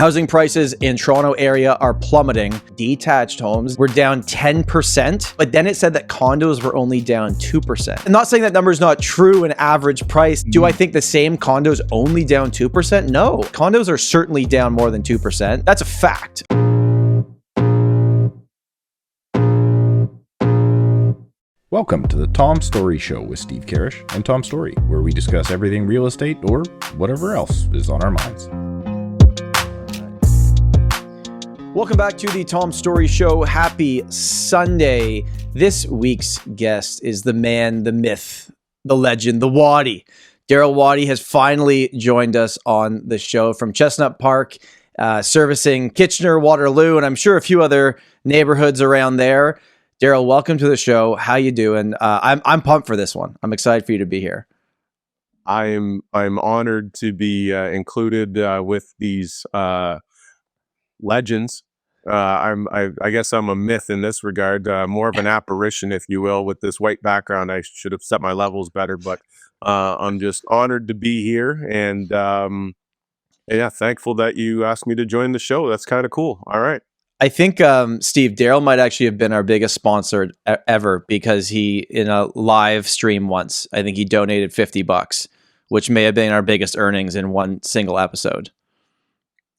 Housing prices in Toronto area are plummeting. Detached homes were down 10%, but then it said that condos were only down 2%. I'm not saying that number is not true in average price. Do I think the same condos only down 2%? No, condos are certainly down more than 2%. That's a fact. Welcome to the Tom Storey Show with Steve Karrasch and Tom Storey, where we discuss everything real estate or whatever else is on our minds. Welcome back to the Tom Storey Show. Happy Sunday. This week's guest is the man, the myth, the legend, the Watty. Daryl Watty has finally joined us on the show from Chestnut Park, servicing Kitchener, Waterloo, and I'm sure a few other neighborhoods around there. Daryl, welcome to the show. How you doing? I'm pumped for this one. I'm excited for you to be here. I'm honored to be included with these legends. I guess I'm a myth in this regard, more of an apparition, if you will, with this white background. I should have set my levels better, but I'm just honored to be here, and yeah, thankful that you asked me to join the show. That's kind of cool. All right. I think, Steve, Daryl might actually have been our biggest sponsor ever, because he, in a live stream once, I think he donated $50, which may have been our biggest earnings in one single episode.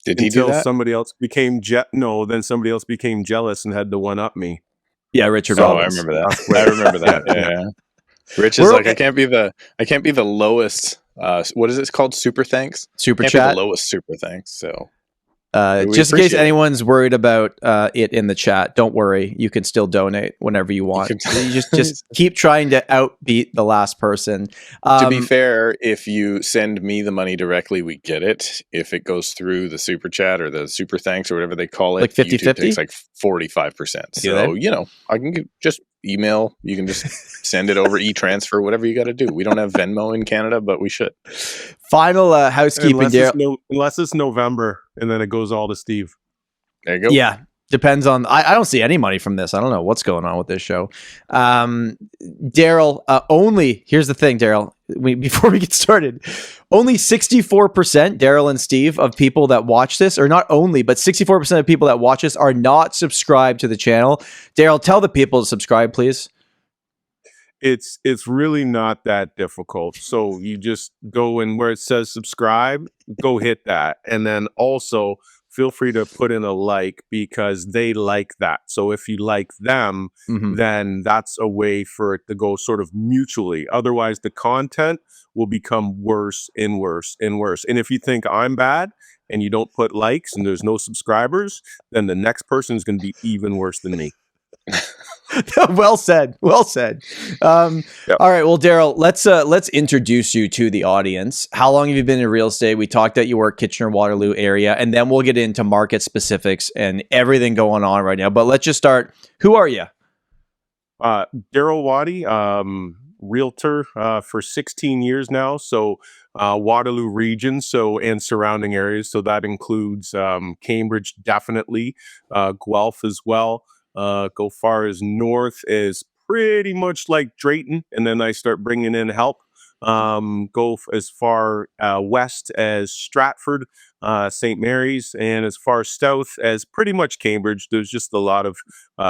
Did he do that? Somebody else became then somebody else became jealous and had to one up me. Yeah, Richard. Oh, I remember that. I remember that. Yeah. Rich is I can't be the lowest. What is it called? Super thanks. Super can't chat. Be the lowest super thanks. So. Just in case anyone's worried about it in the chat, don't worry. You can still donate whenever you want. You just keep trying to outbeat the last person. To be fair, if you send me the money directly, we get it. If it goes through the super chat or the super thanks or whatever they call it, like 50-50? takes like 45%. So, I can just email. You can just send it over e-transfer, whatever you got to do. We don't have Venmo in Canada, but we should. Final housekeeping, unless it's November, and then it goes all to Steve. There you go. Yeah, depends on. I don't see any money from this. I don't know what's going on with this show. Daryl, only here's the thing, Daryl. Before we get started, only 64%, Daryl and Steve, of people that watch this, or not only, but 64% of people that watch this are not subscribed to the channel. Daryl, tell the people to subscribe, please. It's really not that difficult. So you just go in where it says subscribe, go hit that. And then also feel free to put in a like, because they like that. So if you like them, then that's a way for it to go sort of mutually. Otherwise, the content will become worse and worse and worse. And if you think I'm bad and you don't put likes and there's no subscribers, then the next person is going to be even worse than me. Well said. Yep. All right. Well, Daryl, let's introduce you to the audience. How long have you been in real estate? We talked that you work Kitchener, Waterloo area, and then we'll get into market specifics and everything going on right now. But let's just start. Who are you? Daryl Watty, realtor for 16 years now. So Waterloo region, and surrounding areas. So that includes Cambridge, definitely, Guelph as well. Go far as north as pretty much like Drayton, and then I start bringing in help. Go as far west as Stratford, St. Mary's, and as far south as pretty much Cambridge. There's just a lot of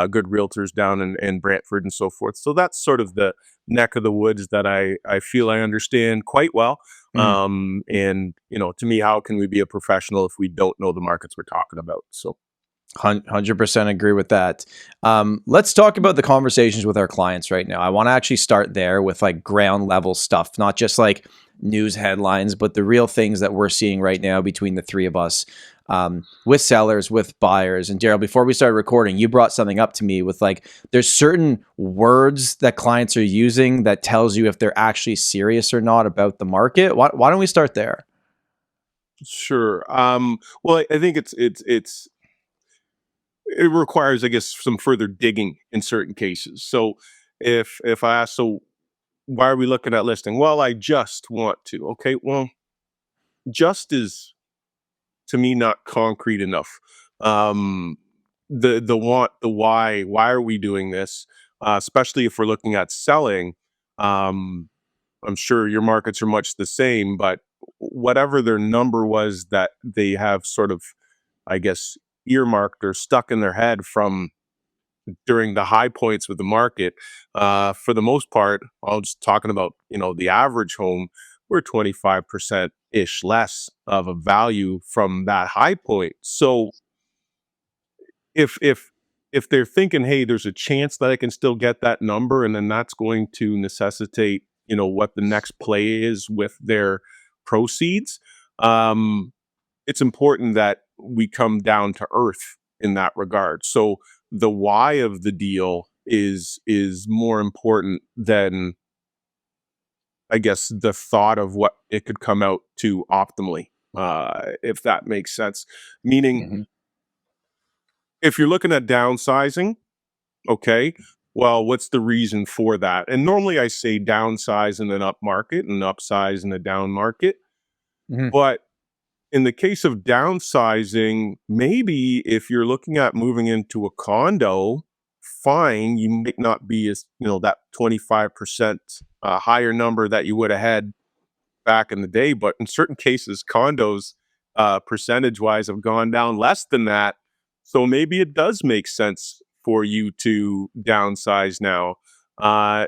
good realtors down in Brantford and so forth. So that's sort of the neck of the woods that I feel I understand quite well. And to me, how can we be a professional if we don't know the markets we're talking about? So 100% agree with that. Let's talk about the conversations with our clients right now. I want to actually start there with like ground level stuff, not just like news headlines, but the real things that we're seeing right now between the three of us, with sellers, with buyers. And Daryl, before we started recording, you brought something up to me with like, there's certain words that clients are using that tells you if they're actually serious or not about the market. Why don't we start there? Sure. Well, I think it requires, I guess, some further digging in certain cases. So if I ask, so why are we looking at listing? Well, I just want to. Okay, well, just is, to me, not concrete enough. The want, the why are we doing this? Especially if we're looking at selling. I'm sure your markets are much the same, but whatever their number was that they have sort of I guess, earmarked or stuck in their head from during the high points with the market. For the most part, I was just talking about, the average home, we're 25% ish less of a value from that high point. So if they're thinking, hey, there's a chance that I can still get that number, and then that's going to necessitate, what the next play is with their proceeds, it's important that we come down to earth in that regard. So the why of the deal is more important than, I guess, the thought of what it could come out to optimally, if that makes sense. Meaning, if you're looking at downsizing, okay, well, what's the reason for that? And normally I say downsize in an up market and upsize in a down market. But in the case of downsizing, maybe if you're looking at moving into a condo, fine, you might not be as, that 25% higher number that you would have had back in the day. But in certain cases, condos, percentage-wise, have gone down less than that. So maybe it does make sense for you to downsize now.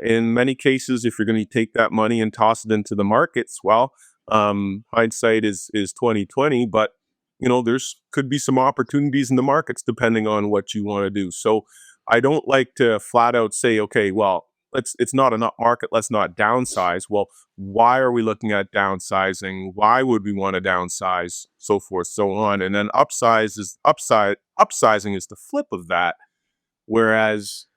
In many cases, if you're going to take that money and toss it into the markets, well, hindsight is 2020, but there's could be some opportunities in the markets depending on what you want to do. So I don't like to flat out say, okay, well, it's not an up market, let's not downsize. Well, why are we looking at downsizing? Why would we want to downsize? So forth, so on. And then upsizing is the flip of that. Whereas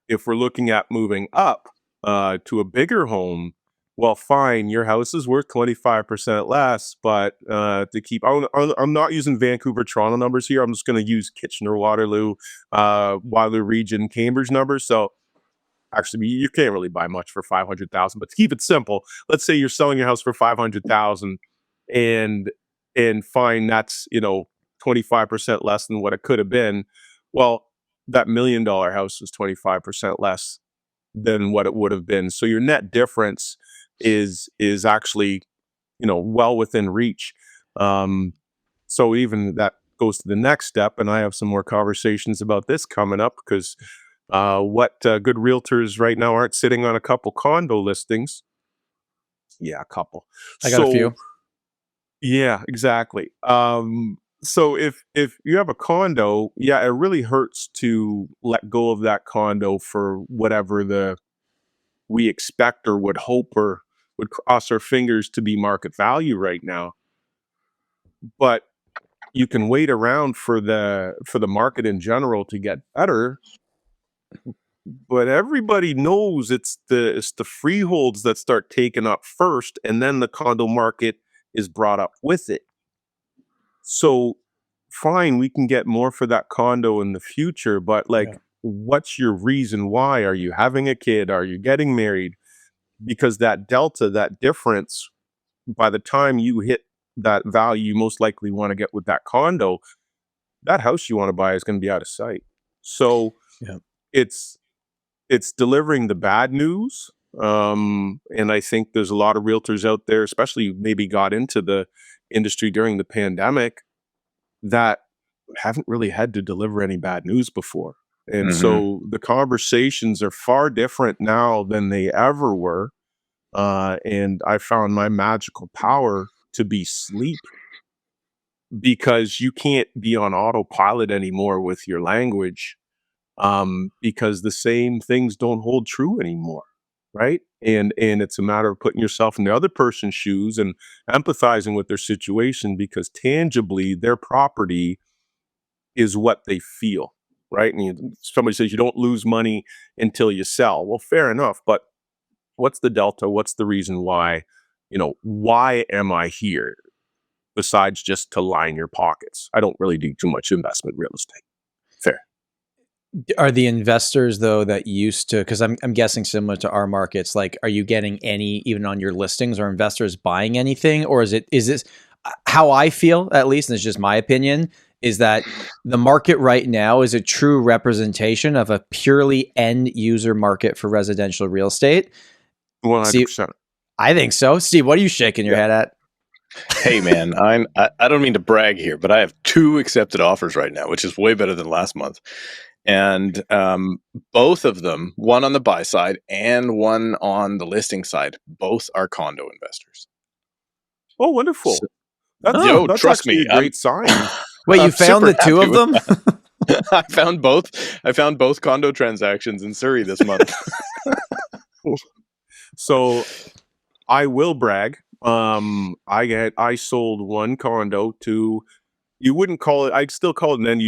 if we're looking at moving up to a bigger home, well, fine, your house is worth 25% less, but to keep, I'm not using Vancouver, Toronto numbers here. I'm just going to use Kitchener, Waterloo, Waterloo region, Cambridge numbers. So actually, you can't really buy much for 500,000, but to keep it simple, let's say you're selling your house for 500,000 and fine, that's, 25% less than what it could have been. Well, that $1 million house is 25% less than what it would have been. So your net difference is actually, well within reach. So even that goes to the next step, and I have some more conversations about this coming up because what good realtors right now aren't sitting on a couple condo listings. Yeah, a couple. I got a few. Yeah, exactly. So if you have a condo, yeah, it really hurts to let go of that condo for whatever we expect or would hope or would cross our fingers to be market value right now. But you can wait around for the market in general to get better. But everybody knows it's the freeholds that start taking up first, and then the condo market is brought up with it. So fine, we can get more for that condo in the future, but what's your reason why? Are you having a kid? Are you getting married? Because that delta, that difference, by the time you hit that value you most likely want to get with that condo, that house you want to buy is going to be out of sight. So it's delivering the bad news. And I think there's a lot of realtors out there, especially maybe got into the industry during the pandemic, that haven't really had to deliver any bad news before. And so the conversations are far different now than they ever were. And I found my magical power to be sleep, because you can't be on autopilot anymore with your language, because the same things don't hold true anymore. Right. And it's a matter of putting yourself in the other person's shoes and empathizing with their situation, because tangibly their property is what they feel. Right. And somebody says you don't lose money until you sell. Well, fair enough. But what's the delta? What's the reason why? Why am I here besides just to line your pockets? I don't really do too much investment real estate. Fair. Are the investors, though, that used to, because I'm guessing similar to our markets, like, are you getting any, even on your listings, are investors buying anything? Or is this how I feel, at least, and it's just my opinion, is that the market right now is a true representation of a purely end user market for residential real estate? 100%. I think so. Steve, what are you shaking your head at? Hey man, I don't mean to brag here, but I have 2 accepted offers right now, which is way better than last month. And both of them, one on the buy side and one on the listing side, both are condo investors. Oh, wonderful. So, Oh. That's trust actually me, a great sign. Wait, you I'm found super the two happy of with them? that. I found both. I found both condo transactions in Surrey this month. So I will brag. I sold one condo to, you wouldn't call it, I'd still call it an end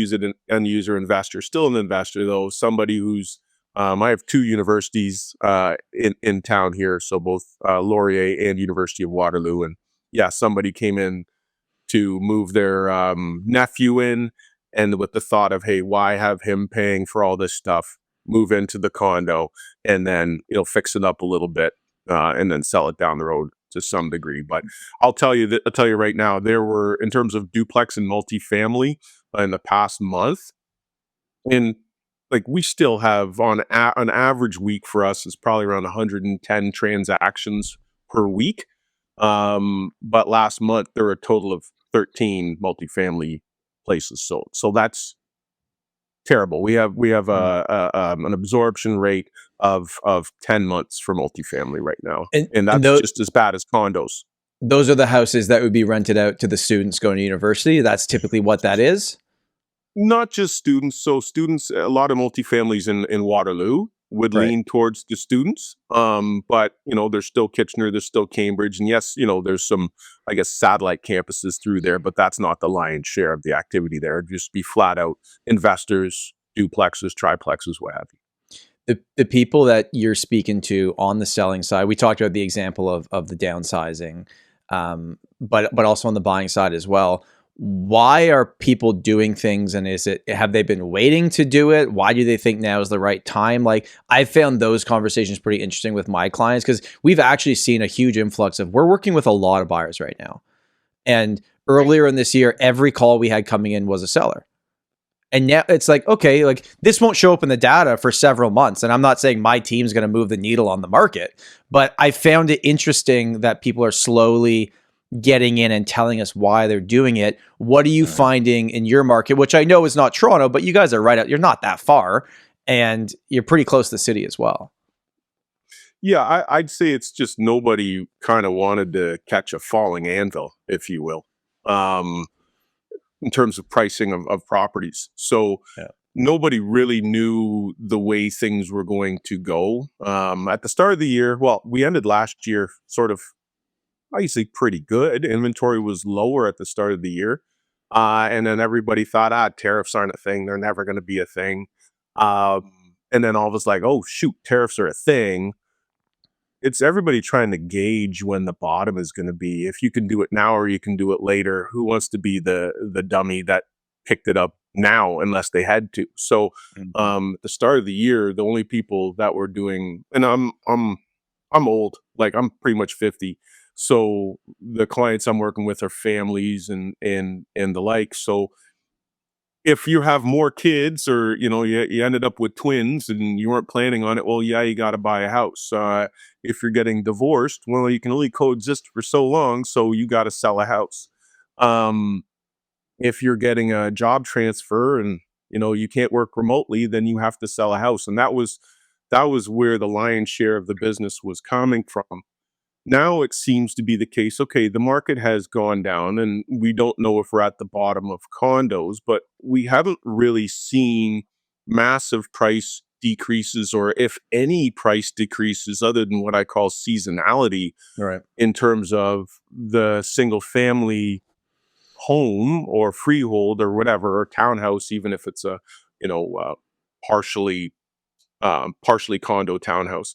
user investor, still an investor though, somebody who's I have 2 universities in town here, so both Laurier and University of Waterloo, and yeah, somebody came in to move their nephew in, and with the thought of, hey, why have him paying for all this stuff? Move into the condo and then fix it up a little bit, and then sell it down the road to some degree. But I'll tell you right now, there were, in terms of duplex and multifamily, in the past month, and like we still have an average week for us is probably around 110 transactions per week. But last month there were a total of 13 multifamily places sold. So that's terrible. We have an absorption rate of 10 months for multifamily right now, And, and and that's just as bad as condos. those are the houses that would be rented out to the students going to university. That's typically what that is. Not just students. So students, a lot of multifamilies in Waterloo would Right. lean towards the students. But there's still Kitchener, there's still Cambridge, and yes, there's some, I guess, satellite campuses through there, but that's not the lion's share of the activity there. It'd just be flat out investors, duplexes, triplexes, what have you. The people that you're speaking to on the selling side, we talked about the example of the downsizing, but also on the buying side as well. Why are people doing things, and have they been waiting to do it? Why do they think now is the right time? Like, I found those conversations pretty interesting with my clients, because we've actually seen a huge influx we're working with a lot of buyers right now. And earlier in this year, every call we had coming in was a seller. And now it's like, okay, like this won't show up in the data for several months. And I'm not saying my team's going to move the needle on the market, but I found it interesting that people are slowly getting in and telling us why they're doing it. What are you finding in your market, which I know is not Toronto, but you guys are right out. You're not that far, and you're pretty close to the city as well. Yeah, I'd say it's just nobody kind of wanted to catch a falling anvil, if you will, in terms of pricing of properties. So nobody really knew the way things were going to go. At the start of the year, well, we ended last year sort of, I say, pretty good. Inventory was lower at the start of the year. And then everybody thought, tariffs aren't a thing. They're never going to be a thing. And then all of us like, oh, shoot, tariffs are a thing. It's everybody trying to gauge when the bottom is going to be. If you can do it now or you can do it later, who wants to be the dummy that picked it up now unless they had to? So at the start of the year, the only people that were doing, and I'm old, like I'm pretty much 50. So the clients I'm working with are families and the like. So if you have more kids, or you ended up with twins and you weren't planning on it, well, yeah, you got to buy a house. If you're getting divorced, well, you can only coexist for so long, so you got to sell a house. If you're getting a job transfer and you can't work remotely, then you have to sell a house. And that was where the lion's share of the business was coming from. Now it seems to be the case, okay, the market has gone down and we don't know if we're at the bottom of condos, but we haven't really seen massive price decreases, or if any price decreases, other than what I call seasonality, Right. in terms of the single family home or freehold or whatever, or townhouse, even if it's a partially condo townhouse.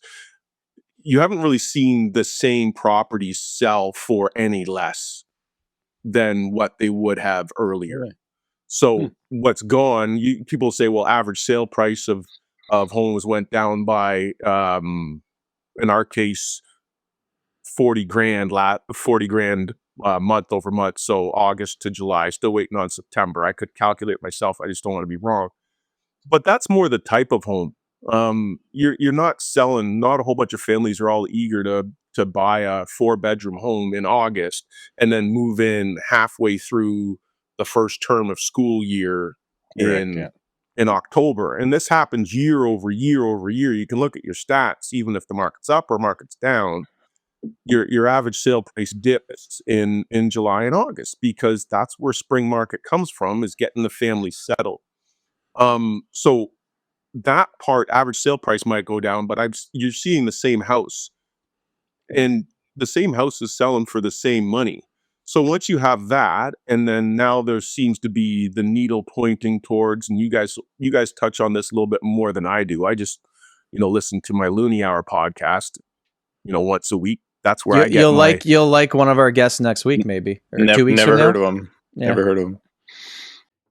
You haven't really seen the same properties sell for any less than what they would have earlier. Right. So what's gone, people say, well, average sale price of homes went down by, in our case, 40 grand month over month. So August to July, still waiting on September. I could calculate myself. I just don't want to be wrong. But that's more the type of home. You're not selling. Not a whole bunch of families are all eager to to buy a 4-bedroom home in August and then move in halfway through the first term of school year in October. And this happens year over year over year. You can look at your stats, even if the market's up or market's down, your average sale price dips in July and August, because that's where spring market comes from, is getting the family settled. So that part, average sale price might go down, but you're seeing the same house, and the same house is selling for the same money. So once you have that, and then now there seems to be the needle pointing towards, and you guys touch on this a little bit more than I do. I just, listen to my Looney Hour podcast, once a week. That's where I get you'll like one of our guests next week, maybe, or 2 weeks never from now. heard of them. Yeah. Never heard of them.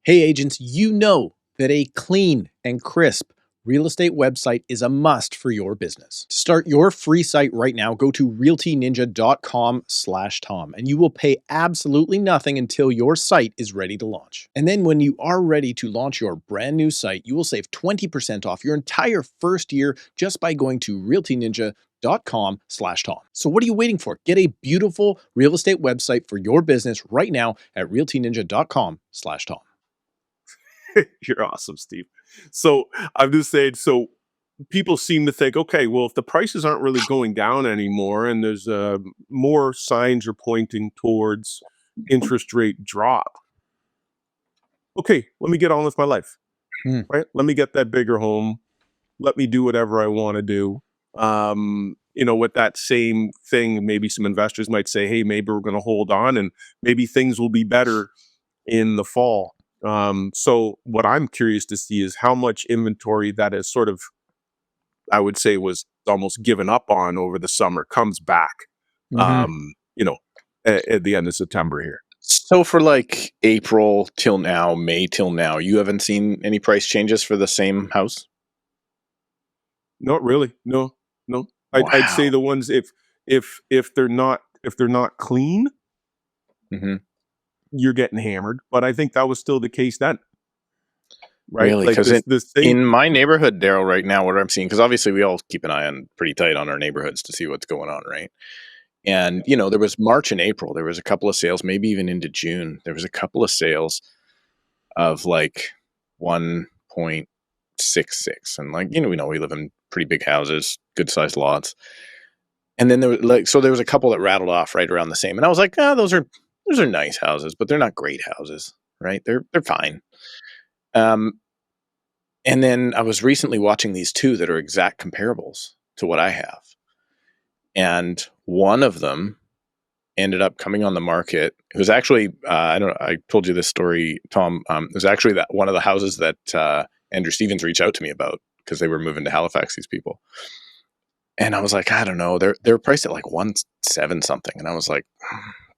Hey, agents, you know that a clean and crisp real estate website is a must for your business. To start your free site right now, go to realtyninja.com/Tom, and you will pay absolutely nothing until your site is ready to launch. And then when you are ready to launch your brand new site, you will save 20% off your entire first year just by going to realtyninja.com/Tom. So what are you waiting for? Get a beautiful real estate website for your business right now at realtyninja.com/Tom. You're awesome, Steve. So I'm just saying, so people seem to think, okay, well, if the prices aren't really going down anymore, and there's more signs are pointing towards interest rate drop, okay, let me get on with my life, right? Let me get that bigger home. Let me do whatever I want to do. With that same thing, maybe some investors might say, hey, maybe we're going to hold on, and maybe things will be better in the fall. So what I'm curious to see is how much inventory that is sort of, I would say, was almost given up on over the summer comes back, at the end of September here. So for like April till now, May till now, you haven't seen any price changes for the same house? Not really. No. I'd say the ones, if they're not clean, you're getting hammered. But I think that was still the case then. Right? Really? Because in my neighborhood, Daryl, right now, what I'm seeing, because obviously we all keep an eye on pretty tight on our neighborhoods to see what's going on, right? And, there was March and April. There was a couple of sales, maybe even into June. There was a couple of sales of like 1.66. And like, we live in pretty big houses, good sized lots. And then there was a couple that rattled off right around the same. And I was like, those are nice houses, but they're not great houses, right? They're fine. And then I was recently watching these two that are exact comparables to what I have. And one of them ended up coming on the market. It was actually, I told you this story, Tom. It was actually one of the houses that Andrew Stevens reached out to me about, because they were moving to Halifax, these people. And I was like, I don't know. They're priced at like 1.7 something. And I was like,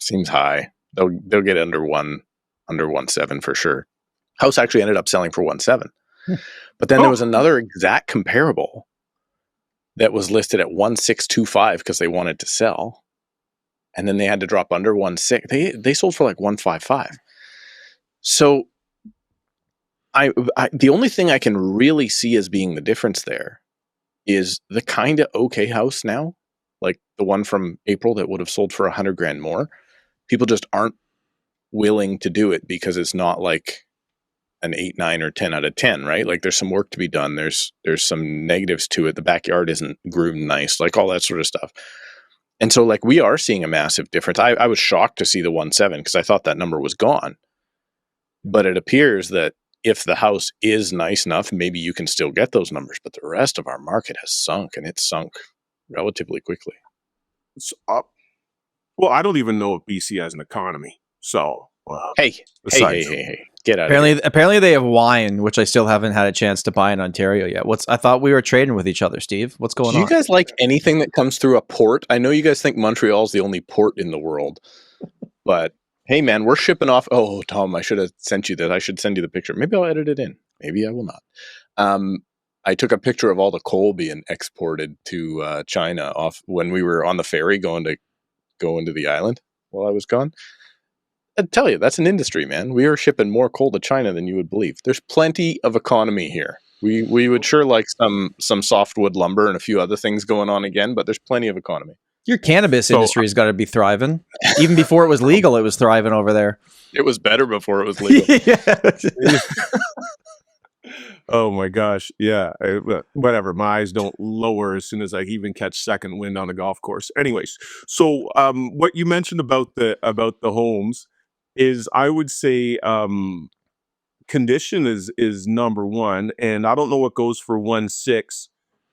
seems high. They'll get under 1.7 for sure. House actually ended up selling for 1.7. But then there was another exact comparable that was listed at 1.625 because they wanted to sell. And then they had to drop under 1.6. They sold for like 1.55. So the only thing I can really see as being the difference there is the kind of okay house now, like the one from April that would have sold for $100,000 more. People just aren't willing to do it because it's not like an 8, 9, or 10 out of 10, right? Like there's some work to be done. There's some negatives to it. The backyard isn't groomed nice, like all that sort of stuff. And so like we are seeing a massive difference. I was shocked to see the 1.7 because I thought that number was gone. But it appears that if the house is nice enough, maybe you can still get those numbers. But the rest of our market has sunk, and it's sunk relatively quickly. It's up. Well, I don't even know if BC has an economy. So, hey, get out of here. Apparently they have wine, which I still haven't had a chance to buy in Ontario yet. I thought we were trading with each other, Steve. What's going on? Do you guys like anything that comes through a port? I know you guys think Montreal's the only port in the world, but hey, man, we're shipping off. Oh, Tom, I should have sent you that. I should send you the picture. Maybe I'll edit it in. Maybe I will not. I took a picture of all the coal being exported to China off when we were on the ferry going into the island while I was gone. I tell you, that's an industry, man. We are shipping more coal to China than you would believe. There's plenty of economy here. We would sure like some softwood lumber and a few other things going on again, but there's plenty of economy. Your cannabis So, industry has got to be thriving. Even before it was legal, it was thriving over there. It was better before it was legal. Yeah. oh my gosh, yeah. Whatever. My eyes don't lower as soon as I even catch second wind on a golf course. Anyways, so what you mentioned about the homes is, I would say, condition is number one, and I don't know what goes for 1.6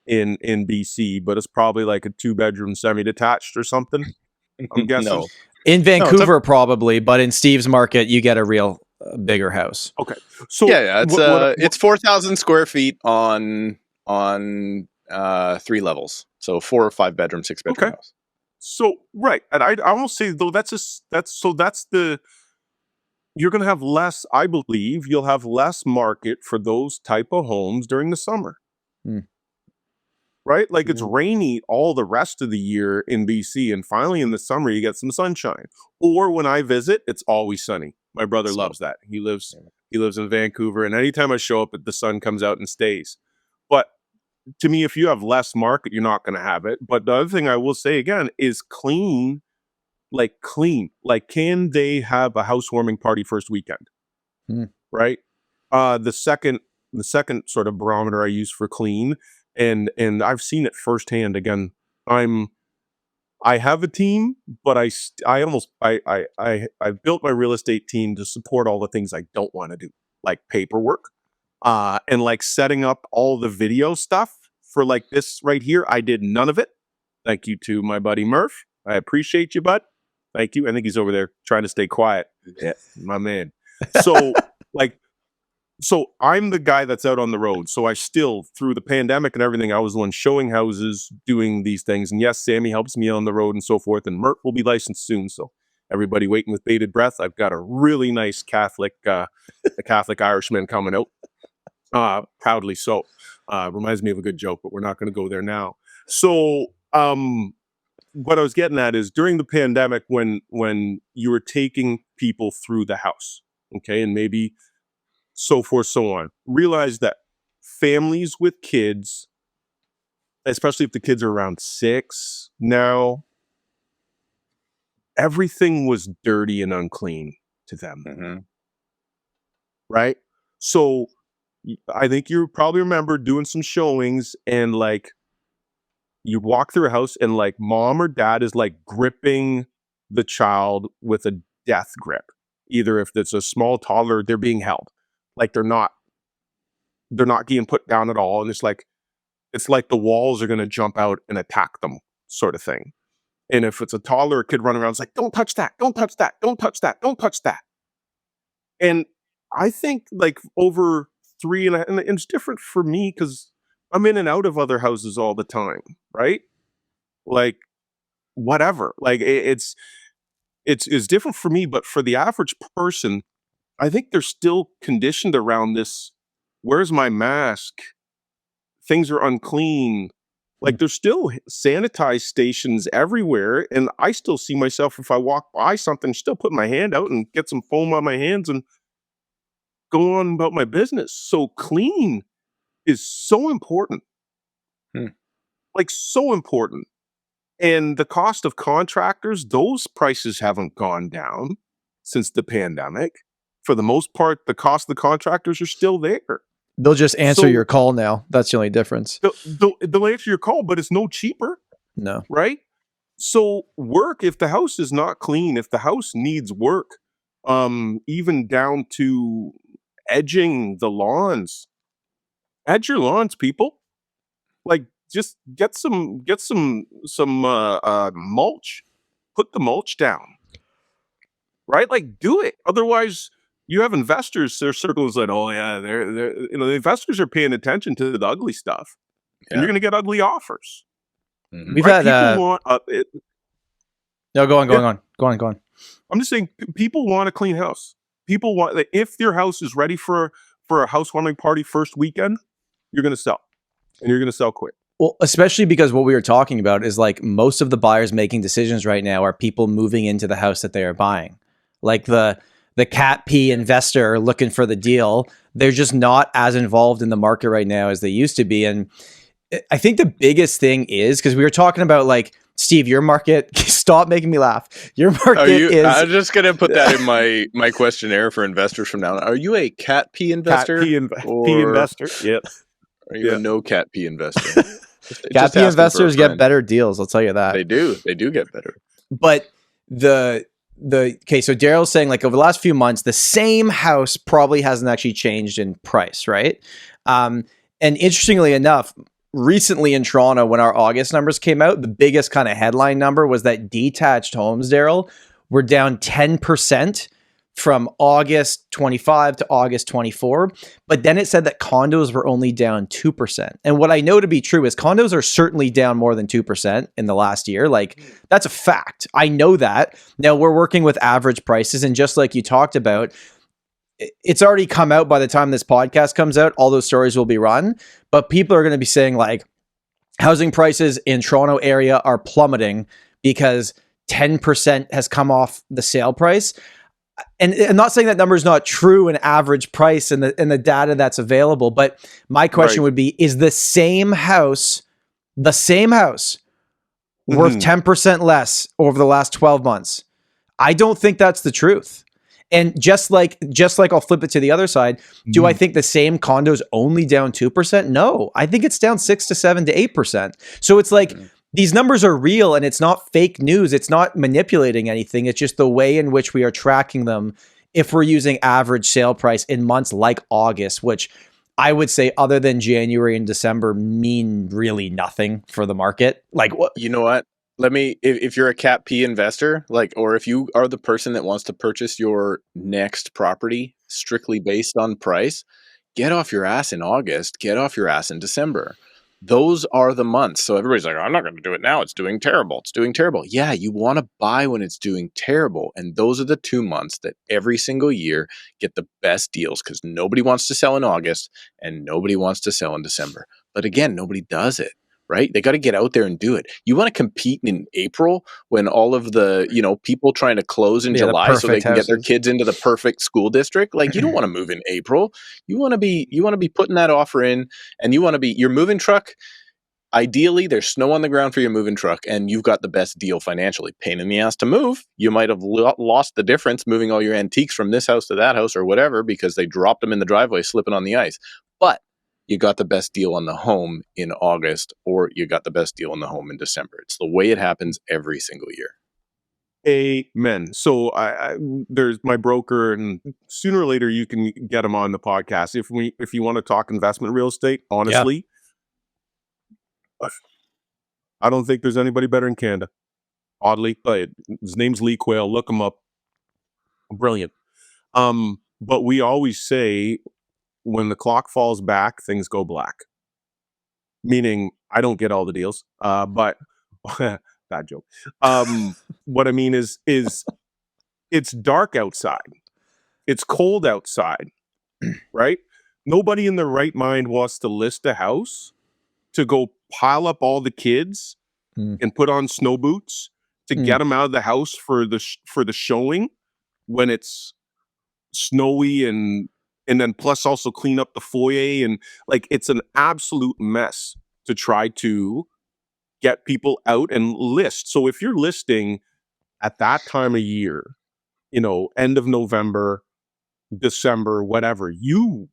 in BC, but it's probably like a 2-bedroom semi-detached or something. I'm guessing. No. In No, it's Vancouver, probably, but in Steve's market, you get a real bigger house. Okay, so Yeah, it's what- it's 4,000 square feet on 3 levels. So 4 or 5 bedroom, 6 bedroom Okay. house. So right, and I almost say though that's the you're going to have less. I believe you'll have less market for those type of homes during the summer. Hmm. Right, like it's rainy all the rest of the year in BC, and finally in the summer you get some sunshine. Or when I visit, it's always sunny. My brother So- loves that. He lives in Vancouver, and anytime I show up, the sun comes out and stays. But to me, if you have less market, you're not going to have it. But the other thing I will say again is clean. Like, can they have a housewarming party first weekend? Hmm. Right. The second sort of barometer I use for clean, and I've seen it firsthand. Again, I have a team, but I've built my real estate team to support all the things I don't want to do, like paperwork, and like setting up all the video stuff for like this right here. I did none of it. Thank you to my buddy Murph. I appreciate you, bud. Thank you. I think he's over there trying to stay quiet. Yeah, my man. So so I'm the guy that's out on the road. So I still, through the pandemic and everything, I was the one showing houses, doing these things. And yes, Sammy helps me on the road and so forth. And Mert will be licensed soon. So everybody waiting with bated breath. I've got a really nice Catholic Irishman coming out. Proudly so. Reminds me of a good joke, but we're not going to go there now. So what I was getting at is, during the pandemic, when you were taking people through the house, okay, and maybe so forth, so on, realize that families with kids, especially if the kids are around 6 now, everything was dirty and unclean to them. Mm-hmm. Right? So I think you probably remember doing some showings, and like you walk through a house and like mom or dad is like gripping the child with a death grip. Either if it's a small toddler, they're being held. Like they're not getting put down at all. And it's like the walls are going to jump out and attack them, sort of thing. And if it's a toddler, a kid running around, it's like, don't touch that, don't touch that, don't touch that, don't touch that. And I think like over 3 and it's different for me because I'm in and out of other houses all the time, right? Like whatever, like it's different for me, but for the average person, I think they're still conditioned around this. Where's my mask? Things are unclean. Like there's still sanitized stations everywhere. And I still see myself, if I walk by something, still put my hand out and get some foam on my hands and go on about my business. So clean is so important. Like so important. And the cost of contractors, those prices haven't gone down since the pandemic. For the most part, the cost of the contractors are still there. They'll just answer So- your call now. That's the only difference. They'll answer your call, but it's no cheaper, No. right? So work, if the house is not clean, if the house needs work, even down to edging the lawns, edge your lawns, people. Like just get some mulch, put the mulch down, right? Like do it. Otherwise, you have investors, their circles that, oh yeah, they're the investors are paying attention to the ugly stuff, and you're going to get ugly offers. Mhm. We've Right? had People want no, go on. I'm just saying, people want a clean house. People want that. If your house is ready for a housewarming party first weekend, you're going to sell, and you're going to sell quick. Well, especially because what we were talking about is like most of the buyers making decisions right now are people moving into the house that they are buying. Like the cat pee investor looking for the deal. They're just not as involved in the market right now as they used to be. And I think the biggest thing is, because we were talking about like Steve, your market, stop making me laugh. Your market is. I'm just going to put that in my questionnaire for investors from now on. Are you a cat pee investor? Cat pee investor. Yep. Are you a no cat pee investor? Cat pee investors get better deals. I'll tell you that. They do. They do get better. But okay, so Daryl's saying like over the last few months, the same house probably hasn't actually changed in price, right? And interestingly enough, recently in Toronto, when our August numbers came out, the biggest kind of headline number was that detached homes, Daryl, were down 10% from August 25 to August 24. But then it said that condos were only down 2%. And what I know to be true is condos are certainly down more than 2% in the last year. Like, that's a fact. I know that. Now, we're working with average prices. And just like you talked about, it's already come out by the time this podcast comes out. All those stories will be run. But people are going to be saying, like, housing prices in Toronto area are plummeting because 10% has come off the sale price. And I'm not saying that number is not true in average price and the data that's available, but my question would be, is the same house worth 10% less over the last 12 months? I don't think that's the truth. And just like I'll flip it to the other side, do I think the same condo's only down 2%? No, I think it's down 6 to 7 to 8%. So it's like, these numbers are real and it's not fake news. It's not manipulating anything. It's just the way in which we are tracking them if we're using average sale price in months like August, which I would say other than January and December mean really nothing for the market. Like, what? You know what? If you're a cat P investor, or if you are the person that wants to purchase your next property strictly based on price, get off your ass in August, get off your ass in December. Those are the months. So everybody's like, I'm not going to do it now. It's doing terrible. It's doing terrible. Yeah, you want to buy when it's doing terrible. And those are the 2 months that every single year get the best deals because nobody wants to sell in August and nobody wants to sell in December. But again, nobody does it, right? They got to get out there and do it. You want to compete in April when all of the, people trying to close in July so they can get their kids into the perfect school district. Like, you don't want to move in April. You want to be putting that offer in, and you want to be your moving truck. Ideally, there's snow on the ground for your moving truck and you've got the best deal financially. Pain in the ass to move. You might have lost the difference moving all your antiques from this house to that house or whatever because they dropped them in the driveway slipping on the ice. But you got the best deal on the home in August, or you got the best deal on the home in December. It's the way it happens every single year. Amen. So there's my broker, and sooner or later you can get him on the podcast if you want to talk investment real estate. Honestly, I don't think there's anybody better in Canada. Oddly, his name's Lee Quayle. Look him up. Brilliant. But we always say, when the clock falls back, things go black. Meaning, I don't get all the deals, but bad joke. What I mean is it's dark outside. It's cold outside, right? Nobody in their right mind wants to list a house to go pile up all the kids and put on snow boots to get them out of the house for the showing when it's snowy and then plus also clean up the foyer, and like, it's an absolute mess to try to get people out and list. So if you're listing at that time of year, end of November, December, whatever, you're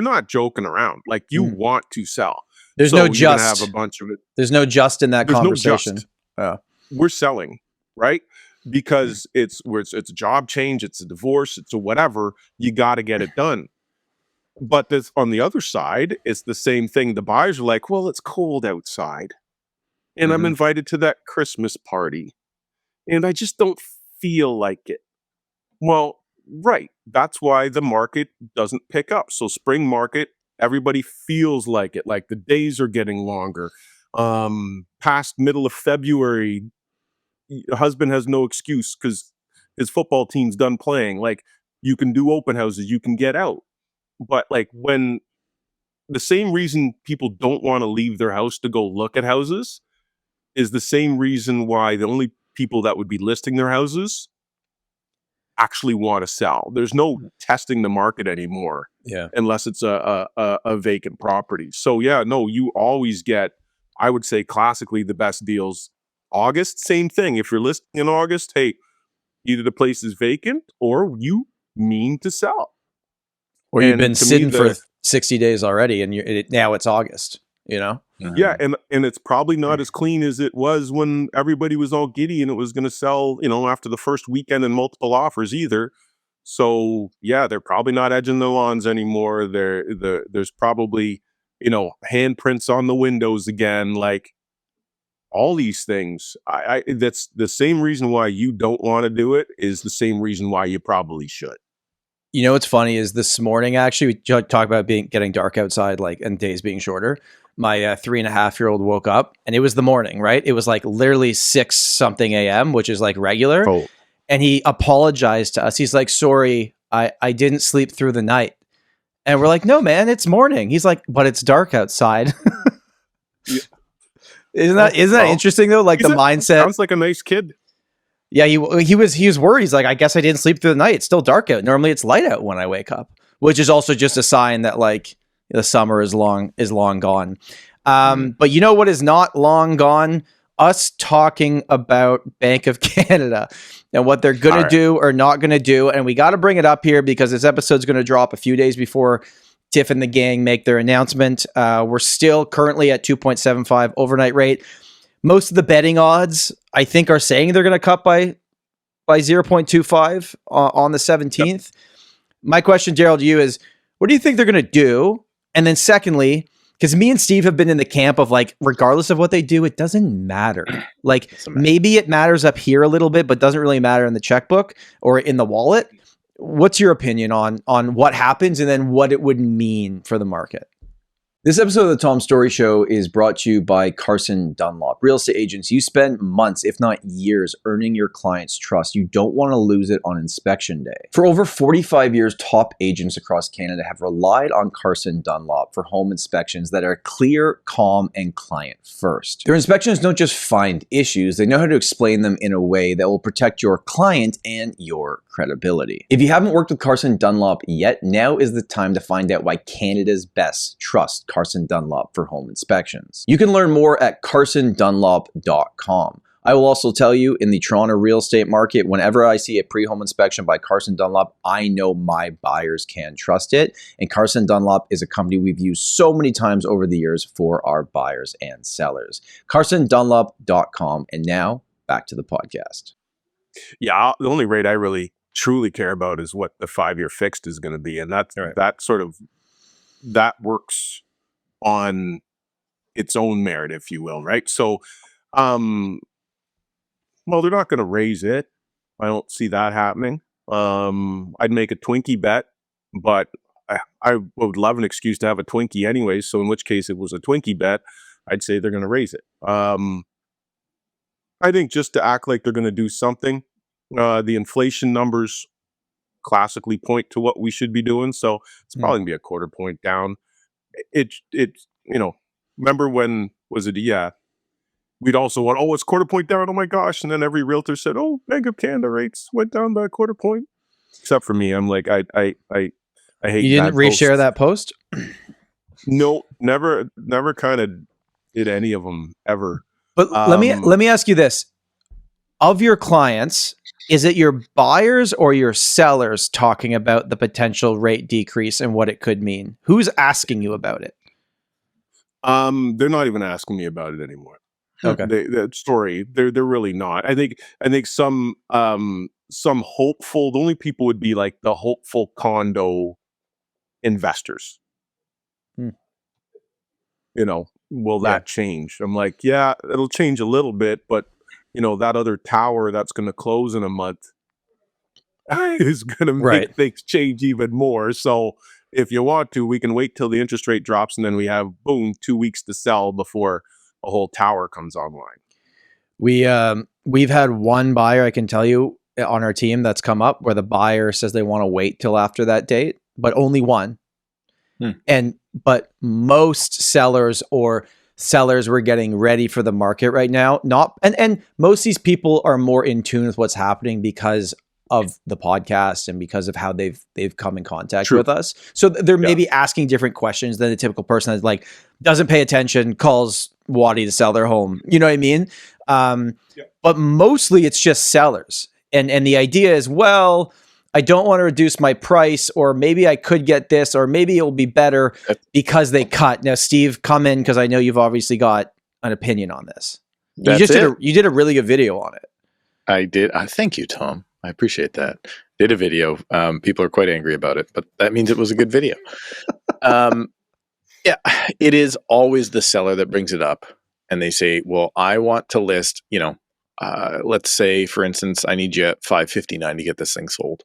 not joking around. Like, you want to sell. There's no just. Have a bunch of it. There's no just in that conversation. No just. We're selling, right? Because it's a job change, it's a divorce, it's a whatever, you got to get it done. But this, on the other side, it's the same thing. The buyers are like, well, it's cold outside and I'm invited to that Christmas party and I just don't feel like it. Well, right. That's why the market doesn't pick up. So spring market, everybody feels like it. Like, the days are getting longer. Past middle of February, husband has no excuse because his football team's done playing. Like, you can do open houses, you can get out. But like, when the same reason people don't want to leave their house to go look at houses is the same reason why the only people that would be listing their houses actually want to sell. There's no testing the market anymore, unless it's a vacant property. So you always get, I would say, classically the best deals August, same thing. If you're listing in August, hey, either the place is vacant or you mean to sell. Or you've And been to me, sitting for 60 days already, and now it's August, you know? Yeah, and it's probably not as clean as it was when everybody was all giddy and it was going to sell, after the first weekend and multiple offers either. So yeah, they're probably not edging the lawns anymore. There's probably, handprints on the windows again, like all these things. That's the same reason why you don't want to do it is the same reason why you probably should. You know what's funny is this morning, actually, we talked about getting dark outside, like, and days being shorter. My 3.5-year-old woke up, and it was the morning, right? It was like literally 6 something a.m., which is like regular. Oh. And he apologized to us. He's like, sorry, I didn't sleep through the night. And we're like, no, man, it's morning. He's like, but it's dark outside. Yeah. Isn't that interesting though? Like the mindset. Sounds like a nice kid. Yeah, he was worried. He's like, I guess I didn't sleep through the night. It's still dark out. Normally it's light out when I wake up, which is also just a sign that like the summer is long gone. But you know what is not long gone? Us talking about Bank of Canada and what they're going to do or not going to do. And we got to bring it up here because this episode's going to drop a few days before Tiff and the gang make their announcement. We're still currently at 2.75 overnight rate. Most of the betting odds, I think, are saying they're going to cut by 0.25 on the 17th. Yep. My question, Daryl, to you is, what do you think they're going to do? And then secondly, because me and Steve have been in the camp of like, regardless of what they do, it doesn't matter. Like maybe it matters up here a little bit, but doesn't really matter in the checkbook or in the wallet. What's your opinion on what happens and then what it would mean for the market? This episode of the Tom Storey Show is brought to you by Carson Dunlop. Real estate agents, you spend months, if not years, earning your clients' trust. You don't want to lose it on inspection day. For over 45 years, top agents across Canada have relied on Carson Dunlop for home inspections that are clear, calm, and client first. Their inspections don't just find issues, they know how to explain them in a way that will protect your client and your credibility. If you haven't worked with Carson Dunlop yet, now is the time to find out why Canada's best trust Carson Dunlop for home inspections. You can learn more at carsondunlop.com. I will also tell you, in the Toronto real estate market, whenever I see a pre-home inspection by Carson Dunlop, I know my buyers can trust it. And Carson Dunlop is a company we've used so many times over the years for our buyers and sellers. carsondunlop.com. And now back to the podcast. Yeah, the only rate I really truly care about is what the 5-year fixed is going to be. And that's right. That works on its own merit, if you will, right? So, well, they're not going to raise it. I don't see that happening. I'd make a Twinkie bet, but I would love an excuse to have a Twinkie anyway. So in which case it was a Twinkie bet, I'd say they're going to raise it. I think just to act like they're going to do something, the inflation numbers classically point to what we should be doing. So it's probably gonna be a 1/4 point down. It remember when was it? Yeah. We'd also want, it's 1/4 point down. Oh my gosh. And then every realtor said, oh, Bank of Canada rates went down by 1/4 point. Except for me. I'm like, I hate You didn't reshare that post? No, never kind of did any of them ever. But let me ask you this. Of your clients, is it your buyers or your sellers talking about the potential rate decrease and what it could mean? Who's asking you about it? They're not even asking me about it anymore. Okay. That story, they're really not. I think some hopeful, the only people would be like the hopeful condo investors. Will that change? I'm like, yeah, it'll change a little bit, but that other tower that's going to close in a month is going to make things change even more. So if you want to, we can wait till the interest rate drops and then we have, boom, 2 weeks to sell before a whole tower comes online. We've had one buyer, I can tell you, on our team that's come up where the buyer says they want to wait till after that date, but only one. But most sellers were getting ready for the market right now. And most of these people are more in tune with what's happening because of the podcast and because of how they've come in contact with us. So they're maybe asking different questions than the typical person that like doesn't pay attention, calls Watty to sell their home. You know what I mean? But mostly it's just sellers. And the idea is, well, I don't want to reduce my price, or maybe I could get this, or maybe it will be better because they cut. Now, Steve, come in, because I know you've obviously got an opinion on this. You did a really good video on it. I did. Thank you, Tom. I appreciate that. Did a video. People are quite angry about it, but that means it was a good video. Yeah, it is always the seller that brings it up, and they say, well, I want to list, let's say, for instance, I need you at $559 to get this thing sold.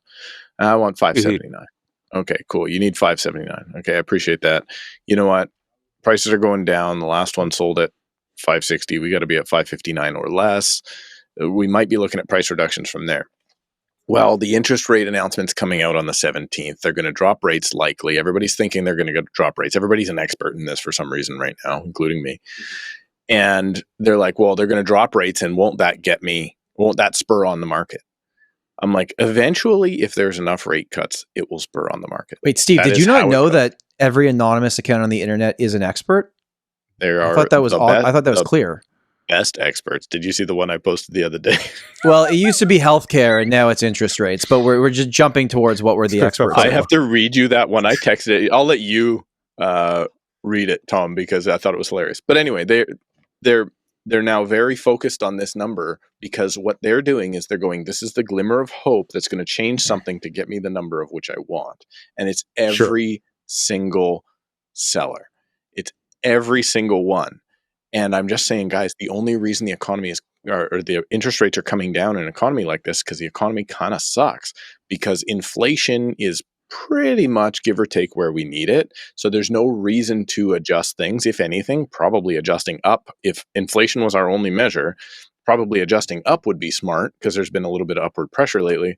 I want $579. Okay, cool. You need $579. Okay, I appreciate that. You know what? Prices are going down. The last one sold at $560. We got to be at $559 or less. We might be looking at price reductions from there. Well, the interest rate announcement's coming out on the 17th. They're going to drop rates likely. Everybody's thinking they're going to drop rates. Everybody's an expert in this for some reason right now, including me. And they're like, well, they're going to drop rates, and won't that spur on the market? I'm like, eventually, if there's enough rate cuts, it will spur on the market. Wait, Steve, did you not know that every anonymous account on the internet is an expert? I thought that was clear. Best experts. Did you see the one I posted the other day? Well, it used to be healthcare, and now it's interest rates. But we're just jumping towards what we're the experts. I have to read you that one. I texted it. I'll let you read it, Tom, because I thought it was hilarious. But anyway, they're now very focused on this number, because what they're doing is they're going, this is the glimmer of hope that's going to change something to get me the number of which I want. And it's every single seller. It's every single one. And I'm just saying, guys, the only reason the economy is, or the interest rates are coming down in an economy like this, because the economy kind of sucks, because inflation is pretty much give or take where we need it. So there's no reason to adjust things. If anything, probably adjusting up. If inflation was our only measure, probably adjusting up would be smart, because there's been a little bit of upward pressure lately.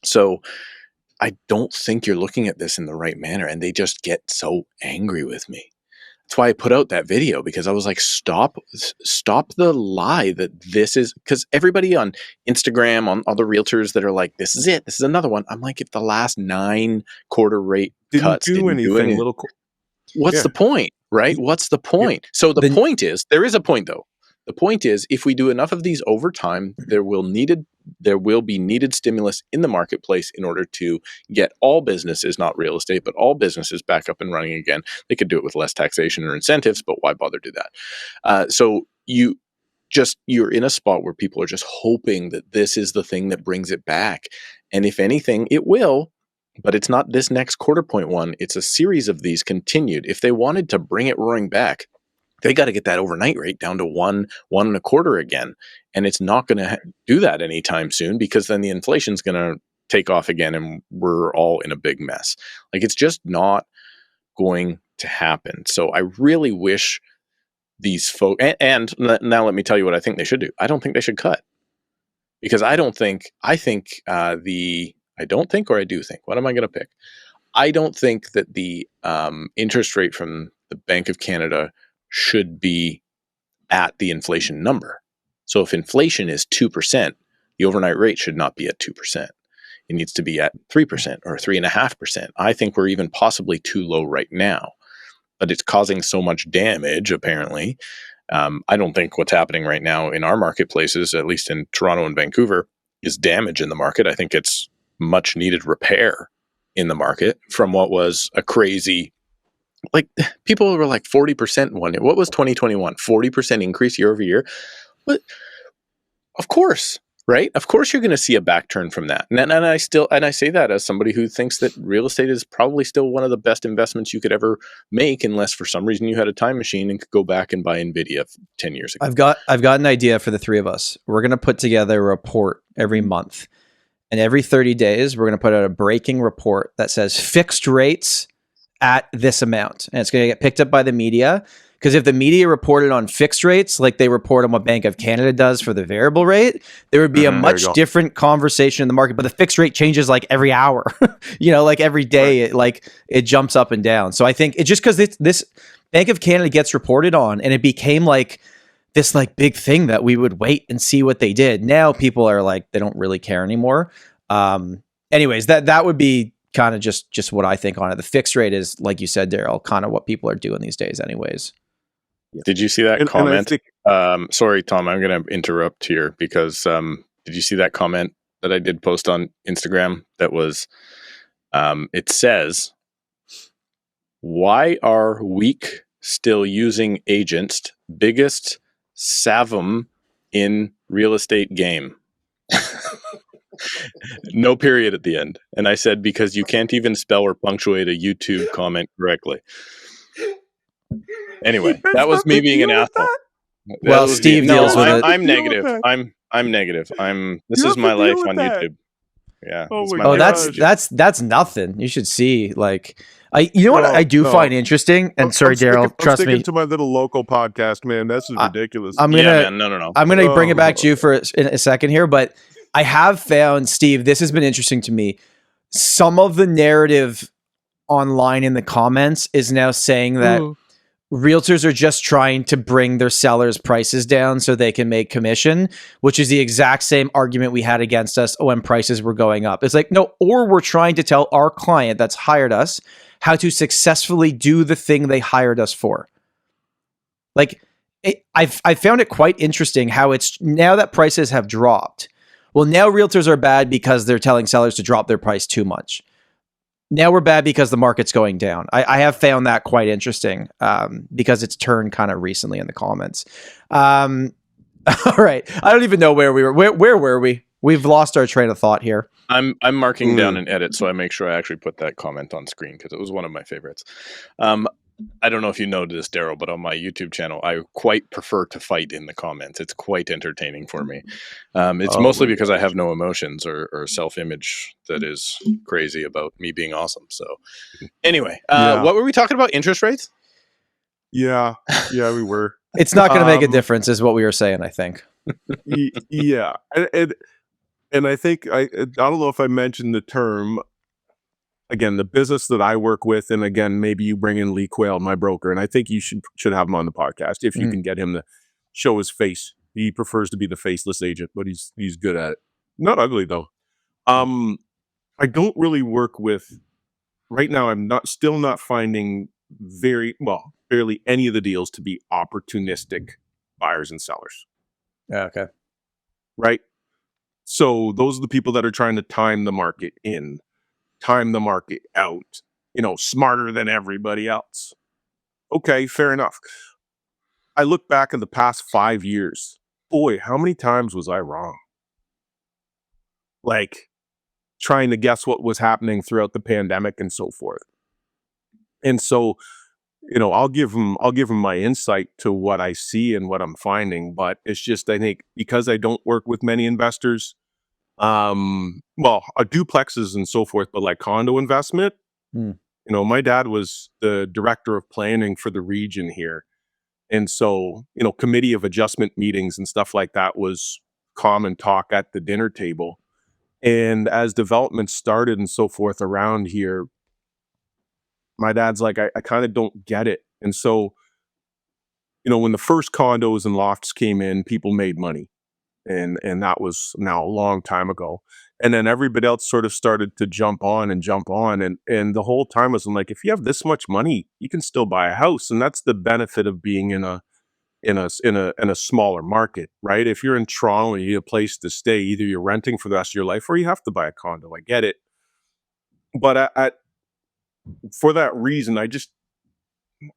So I don't think you're looking at this in the right manner, and they just get so angry with me. That's why I put out that video, because I was like, stop the lie that this is, because everybody on Instagram, on other realtors that are like, this is it, this is another one. I'm like, if the last 9 quarter rate cuts didn't do anything, what's the point, right? What's the point? Yeah. So the point is, there is a point though. The point is, if we do enough of these over time, there will be needed stimulus in the marketplace in order to get all businesses, not real estate, but all businesses back up and running again. They could do it with less taxation or incentives, but why bother do that? So you're in a spot where people are just hoping that this is the thing that brings it back. And if anything, it will, but it's not this next quarter point one. It's a series of these continued. If they wanted to bring it roaring back, they got to get that overnight rate down to 1.25 again. And it's not going to do that anytime soon, because then the inflation's going to take off again and we're all in a big mess. Like, it's just not going to happen. So I really wish these folks, and now let me tell you what I think they should do. I don't think they should cut, because I do think, or I do think, what am I going to pick? I don't think that the interest rate from the Bank of Canada should be at the inflation number. So if inflation is 2%, the overnight rate should not be at 2%. It needs to be at 3% or 3.5%. I think we're even possibly too low right now, but it's causing so much damage, apparently. I don't think what's happening right now in our marketplaces, at least in Toronto and Vancouver, is damage in the market. I think it's much needed repair in the market from what was a crazy, like, people were like 40% one year. What was 2021? 40% increase year over year. But of course, right? Of course you're going to see a back turn from that. And I say that as somebody who thinks that real estate is probably still one of the best investments you could ever make, unless for some reason you had a time machine and could go back and buy Nvidia 10 years ago. I've got an idea for the three of us. We're going to put together a report every month. And every 30 days, we're going to put out a breaking report that says fixed rates at this amount. And it's going to get picked up by the media, because if the media reported on fixed rates like they report on what Bank of Canada does for the variable rate, there would be a much different conversation in the market. But the fixed rate changes like every hour, like every day, right. it jumps up and down. So I think it's just because this Bank of Canada gets reported on, and it became like this like big thing that we would wait and see what they did. Now people are like, they don't really care anymore. Anyways, that would be kind of just what I think on it. The fixed rate is, like you said, Daryl, kind of what people are doing these days anyways. Did you see that And I comment? think, Sorry, Tom, I'm going to interrupt here because did you see that comment that I did post on Instagram that was, it says, why are weak still using agents? Biggest savum in real estate game. No period at the end. And I said, because you can't even spell or punctuate a YouTube comment correctly. Anyway, that was me being an asshole. Well, Steve deals with it. I'm negative. I'm negative. This is my life on YouTube. Yeah. Oh my Oh, gosh. that's nothing. You should see, like, you know what I do find interesting. And sorry, Daryl, trust me. To my little local podcast, man. This is ridiculous. I'm gonna, yeah, man, no. I'm gonna bring it back to you in a second here, but I have found, Steve, this has been interesting to me. Some of the narrative online in the comments is now saying that realtors are just trying to bring their sellers' prices down so they can make commission, which is the exact same argument we had against us when prices were going up. It's like, no, or we're trying to tell our client that's hired us how to successfully do the thing they hired us for. Like, I found it quite interesting how it's now that prices have dropped. Well, now realtors are bad because they're telling sellers to drop their price too much. Now we're bad because the market's going down. I have found that quite interesting because it's turned kind of recently in the comments. All right. I don't even know where we were. Where were we? We've lost our train of thought here. I'm marking down an edit so I make sure I actually put that comment on screen because it was one of my favorites. I don't know if you know this, Daryl, but on my YouTube channel, I quite prefer to fight in the comments. It's quite entertaining for me. It's mostly because I have no emotions or self-image that is crazy about me being awesome. So anyway, what were we talking about? Interest rates? Yeah, we were. It's not going to make a difference is what we were saying, I think. Yeah. And I think, I don't know if I mentioned the term, again, the business that I work with, and again, maybe you bring in Lee Quayle, my broker, and I think you should have him on the podcast if you can get him to show his face. He prefers to be the faceless agent, but he's good at it. Not ugly though. I don't really work with right now. I'm still not finding barely any of the deals to be opportunistic buyers and sellers. Okay. Right. So those are the people that are trying to time the market in, time the market out, smarter than everybody else. Okay, fair enough. I look back in the past 5 years. Boy, how many times was I wrong? Like trying to guess what was happening throughout the pandemic and so forth. And so, I'll give them my insight to what I see and what I'm finding, but it's just, I think because I don't work with many investors, duplexes and so forth, but like condo investment, my dad was the director of planning for the region here. And so, committee of adjustment meetings and stuff like that was common talk at the dinner table. And as development started and so forth around here, my dad's like, I kind of don't get it. And so, when the first condos and lofts came in, people made money. And that was now a long time ago. And then everybody else sort of started to jump on. And the whole time was, I'm like, if you have this much money, you can still buy a house. And that's the benefit of being in a smaller market, right? If you're in Toronto and you need a place to stay, either you're renting for the rest of your life or you have to buy a condo. I get it. But for that reason, I guess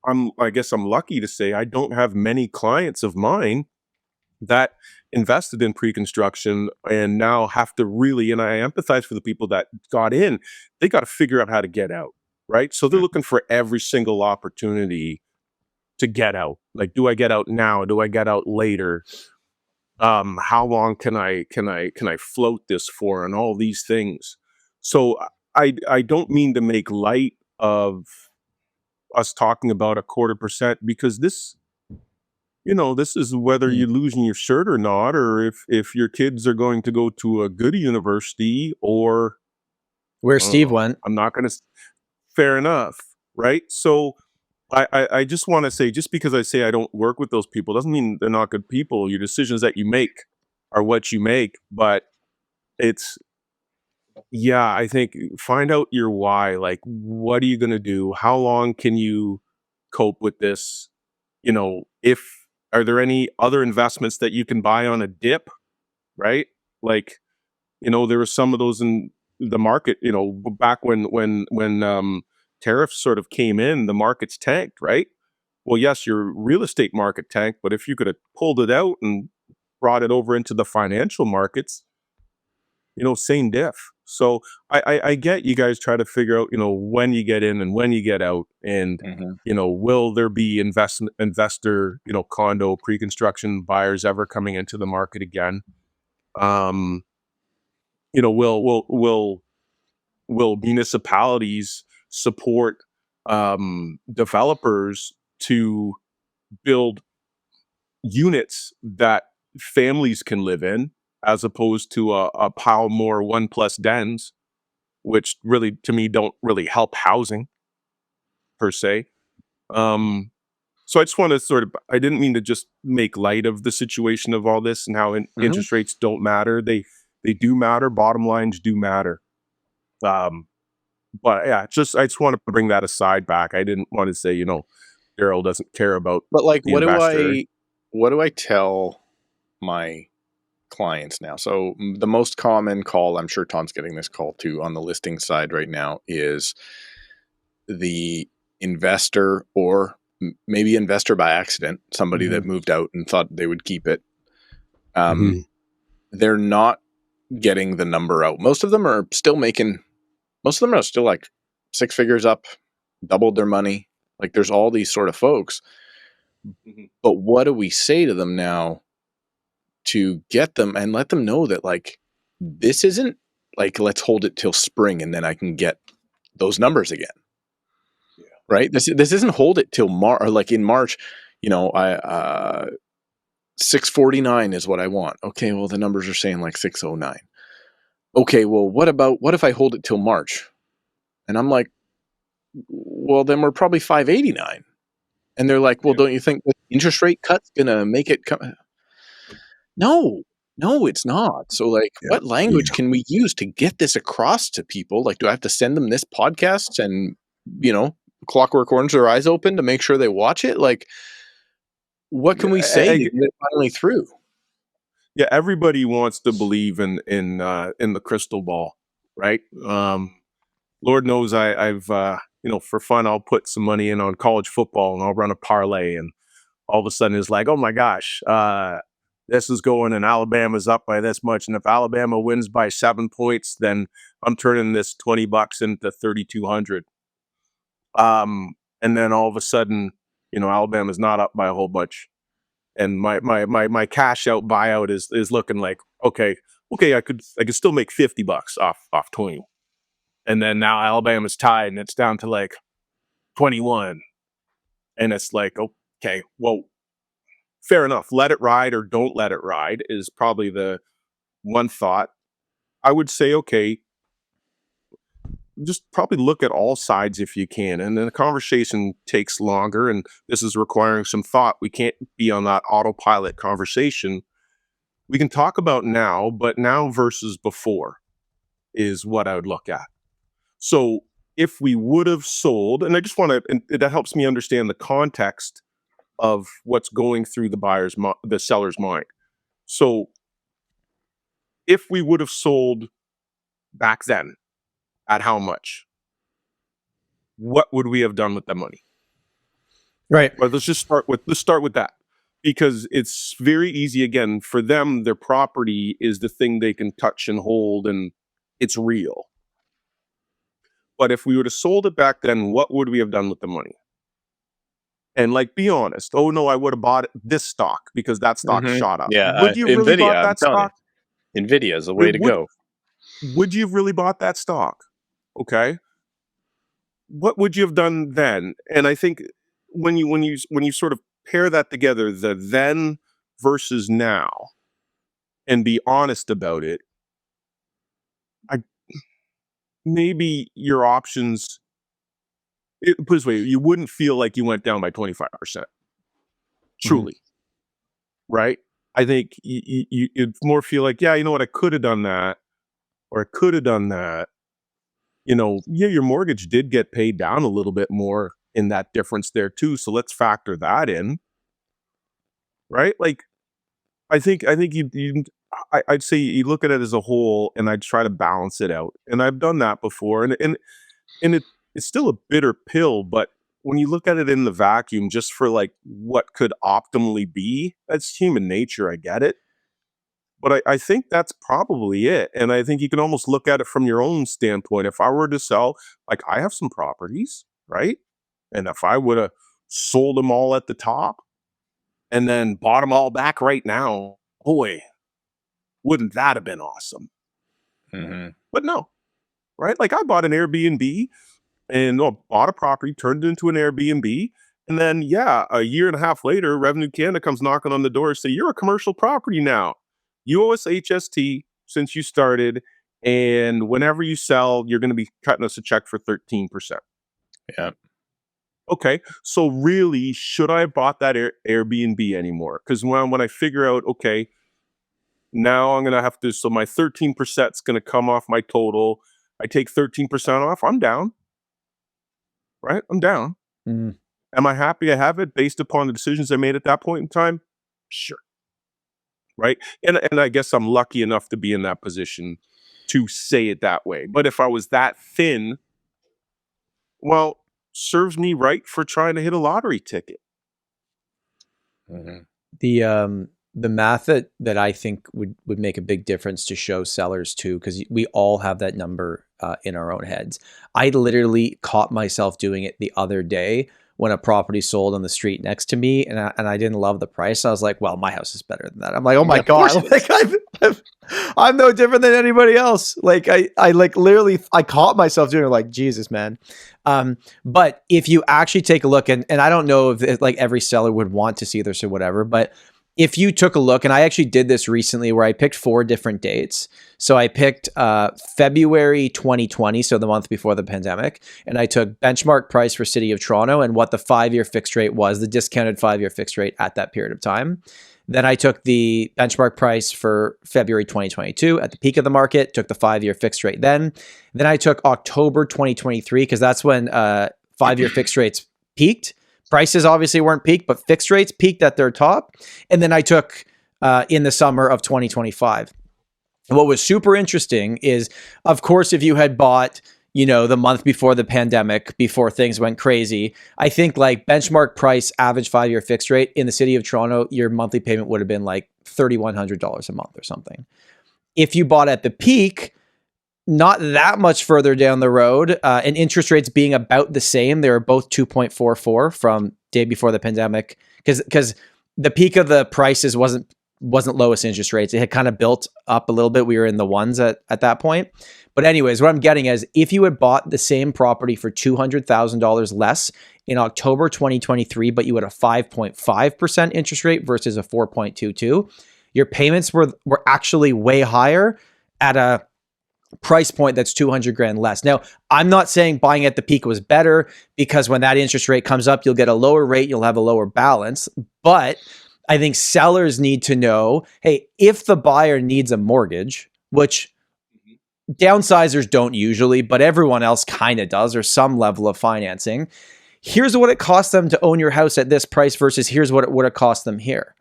I'm lucky to say I don't have many clients of mine that invested in pre-construction and now have to really, and I empathize for the people that got in, they got to figure out how to get out, right? So they're looking for every single opportunity to get out. Like, do I get out now? Do I get out later? How long can I float this for? And all these things. So I don't mean to make light of us talking about 0.25% because this is whether you're losing your shirt or not, or if your kids are going to go to a good university or where Steve went. I'm not going to. Fair enough, right? So I just want to say, just because I say I don't work with those people doesn't mean they're not good people. Your decisions that you make are what you make, but I think find out your why. Like, what are you going to do? How long can you cope with this? Are there any other investments that you can buy on a dip, right? Like, there were some of those in the market, back when tariffs sort of came in, the market's tanked, right? Well, yes, your real estate market tanked, but if you could have pulled it out and brought it over into the financial markets, same diff. So I get you guys try to figure out, when you get in and when you get out, and will there be investor, condo pre-construction buyers ever coming into the market again? Will municipalities support developers to build units that families can live in, as opposed to a pile more 1+ dens, which really, to me, don't really help housing per se. So I just want to I didn't mean to just make light of the situation of all this and how interest rates don't matter. They do matter. Bottom lines do matter. But yeah, I just want to bring that aside back. I didn't want to say, Daryl doesn't care about But like, the investor. what do I tell my clients now? So the most common call, I'm sure Tom's getting this call too, on the listing side right now, is the investor, or maybe investor by accident, somebody that moved out and thought they would keep it. They're not getting the number out. Most of them are still like 6 figures up, doubled their money. Like, there's all these sort of folks. But what do we say to them now to get them and let them know that, like, this isn't like, let's hold it till spring and then I can get those numbers again. Yeah. Right? This isn't hold it till March, or like in March, I 649 is what I want. Okay, well, the numbers are saying like 609. Okay, well, what if I hold it till March? And I'm like, well, then we're probably 589. And they're like, well, don't you think the interest rate cut's gonna make it come? No, it's not. So, like, what language can we use to get this across to people? Like, do I have to send them this podcast and, Clockwork Orange their eyes open to make sure they watch it? Like, what can we say to get it finally through? Yeah, everybody wants to believe in the crystal ball, right? Lord knows I've for fun, I'll put some money in on college football and I'll run a parlay, and all of a sudden it's like, oh my gosh, this is going and Alabama's up by this much, and if Alabama wins by 7 points, then I'm turning this $20 into 3,200. And then all of a sudden, Alabama's not up by a whole bunch, and my cash out buyout is looking like, okay, I could still make $50 off 20. And then now Alabama's tied and it's down to like 21. And it's like, okay, well, fair enough. Let it ride or don't let it ride is probably the one thought. I would say, okay, just probably look at all sides if you can. And then the conversation takes longer, and this is requiring some thought. We can't be on that autopilot conversation. We can talk about now, but now versus before is what I would look at. So if we would have sold, and I just want to, and that helps me understand the context of what's going through the seller's mind. So if we would have sold back then, at how much? What would we have done with the money? Right. Well, let's start with that, because it's very easy. Again, for them, their property is the thing they can touch and hold, and it's real. But if we would have sold it back then, what would we have done with the money? And like, be honest. Oh no, I would have bought this stock because that stock shot up. Yeah, Would you have really bought that stock? Nvidia is the way to go. Would you have really bought that stock? Okay. What would you have done then? And I think when you sort of pair that together, the then versus now, and be honest about it, maybe your options, put this way, you wouldn't feel like you went down by 25%. Truly. Right? I think you'd more feel like, yeah, you know what, I could have done that, or I could have done that. Your mortgage did get paid down a little bit more in that difference there too. So let's factor that in. right? Like, I'd say you look at it as a whole, and I'd try to balance it out. And I've done that before, and it's still a bitter pill, but when you look at it in the vacuum, just for like what could optimally be, that's human nature. I get it. But I think that's probably it. And I think you can almost look at it from your own standpoint. If I were to sell, like I have some properties, right? And if I would have sold them all at the top and then bought them all back right now, boy, wouldn't that have been awesome? Mm-hmm. But no, right? Like I bought an Airbnb and bought a property, turned it into an Airbnb. And then, yeah, a year and a half later, Revenue Canada comes knocking on the door and say, you're a commercial property now. You owe us HST since you started. And whenever you sell, you're going to be cutting us a check for 13%. Yeah. Okay. So really, should I have bought that Airbnb anymore? Because when I figure out, okay, now I'm going to have to, so my 13% is going to come off my total. I take 13% off. I'm down. Right? I'm down. Mm. Am I happy I have it based upon the decisions I made at that point in time? Sure. Right? And I guess I'm lucky enough to be in that position to say it that way. But if I was that thin, well, serves me right for trying to hit a lottery ticket. Mm-hmm. The math that I think would make a big difference to show sellers too, because we all have that number in our own heads. I literally caught myself doing it the other day when a property sold on the street next to me, and I didn't love the price. I was like, well, my house is better than that. I'm like, oh my God, like I'm no different than anybody else. Like I like literally I caught myself doing it, like, Jesus, man. But if you actually take a look, and I don't know if like every seller would want to see this or whatever, but if you took a look, and I actually did this recently where I picked 4 different dates. So I picked February 2020, so the month before the pandemic, and I took benchmark price for City of Toronto and what the 5-year fixed rate was, the discounted 5-year fixed rate at that period of time. Then I took the benchmark price for February 2022 at the peak of the market, took the 5-year fixed rate then. Then I took October 2023 because that's when 5-year fixed rates peaked. Prices obviously weren't peaked, but fixed rates peaked at their top. And then I took in the summer of 2025. What was super interesting is, of course, if you had bought, the month before the pandemic, before things went crazy, I think like benchmark price, average 5-year fixed rate in the City of Toronto, your monthly payment would have been like $3,100 a month or something. If you bought at the peak, not that much further down the road, and interest rates being about the same. They were both 2.44 from day before the pandemic, because the peak of the prices wasn't lowest interest rates. It had kind of built up a little bit. We were in the ones at that point. But anyways, what I'm getting is if you had bought the same property for $200,000 less in October 2023, but you had a 5.5% interest rate versus a 4.22, your payments were actually way higher at a price point that's $200,000 less. Now, I'm not saying buying at the peak was better, because when that interest rate comes up, you'll get a lower rate, you'll have a lower balance. But I think sellers need to know, hey, if the buyer needs a mortgage, which downsizers don't usually, but everyone else kind of does, or some level of financing, here's what it costs them to own your house at this price versus here's what it would have cost them here.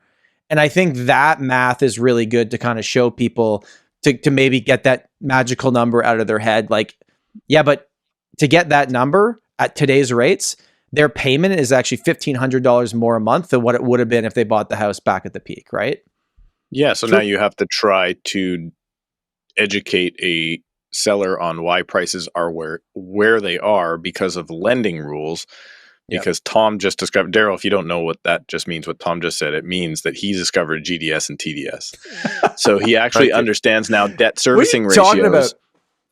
And I think that math is really good to kind of show people to maybe get that magical number out of their head. Like, yeah, but to get that number at today's rates, their payment is actually $1,500 more a month than what it would have been if they bought the house back at the peak, right? Yeah, so now you have to try to educate a seller on why prices are where they are because of lending rules. Because Tom just described, Daryl, if you don't know what that just means, what Tom just said, it means that he discovered GDS and TDS. So he actually understands now debt servicing ratios. Talking about?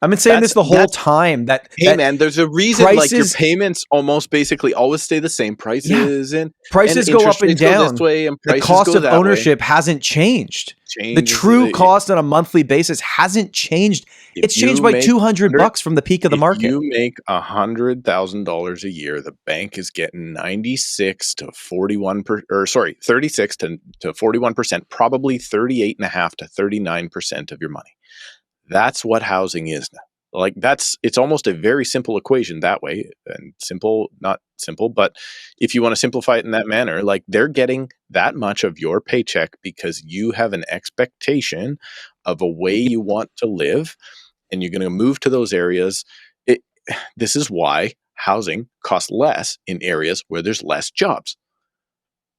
I've been saying this the whole time. Man, there's a reason like your payments almost basically always stay the same. Prices prices go up and down. This way and the cost of ownership hasn't changed. The true cost on a monthly basis hasn't changed. It's changed by $200 from the peak of the market. If you make $100,000 a year, the bank is getting 36 to 41%, probably 38.5 to 39% of your money. That's what housing is now. Like it's almost a very simple equation that way, and simple, not simple, but if you want to simplify it in that manner, like they're getting that much of your paycheck because you have an expectation of a way you want to live and you're going to move to those areas. This is why housing costs less in areas where there's less jobs.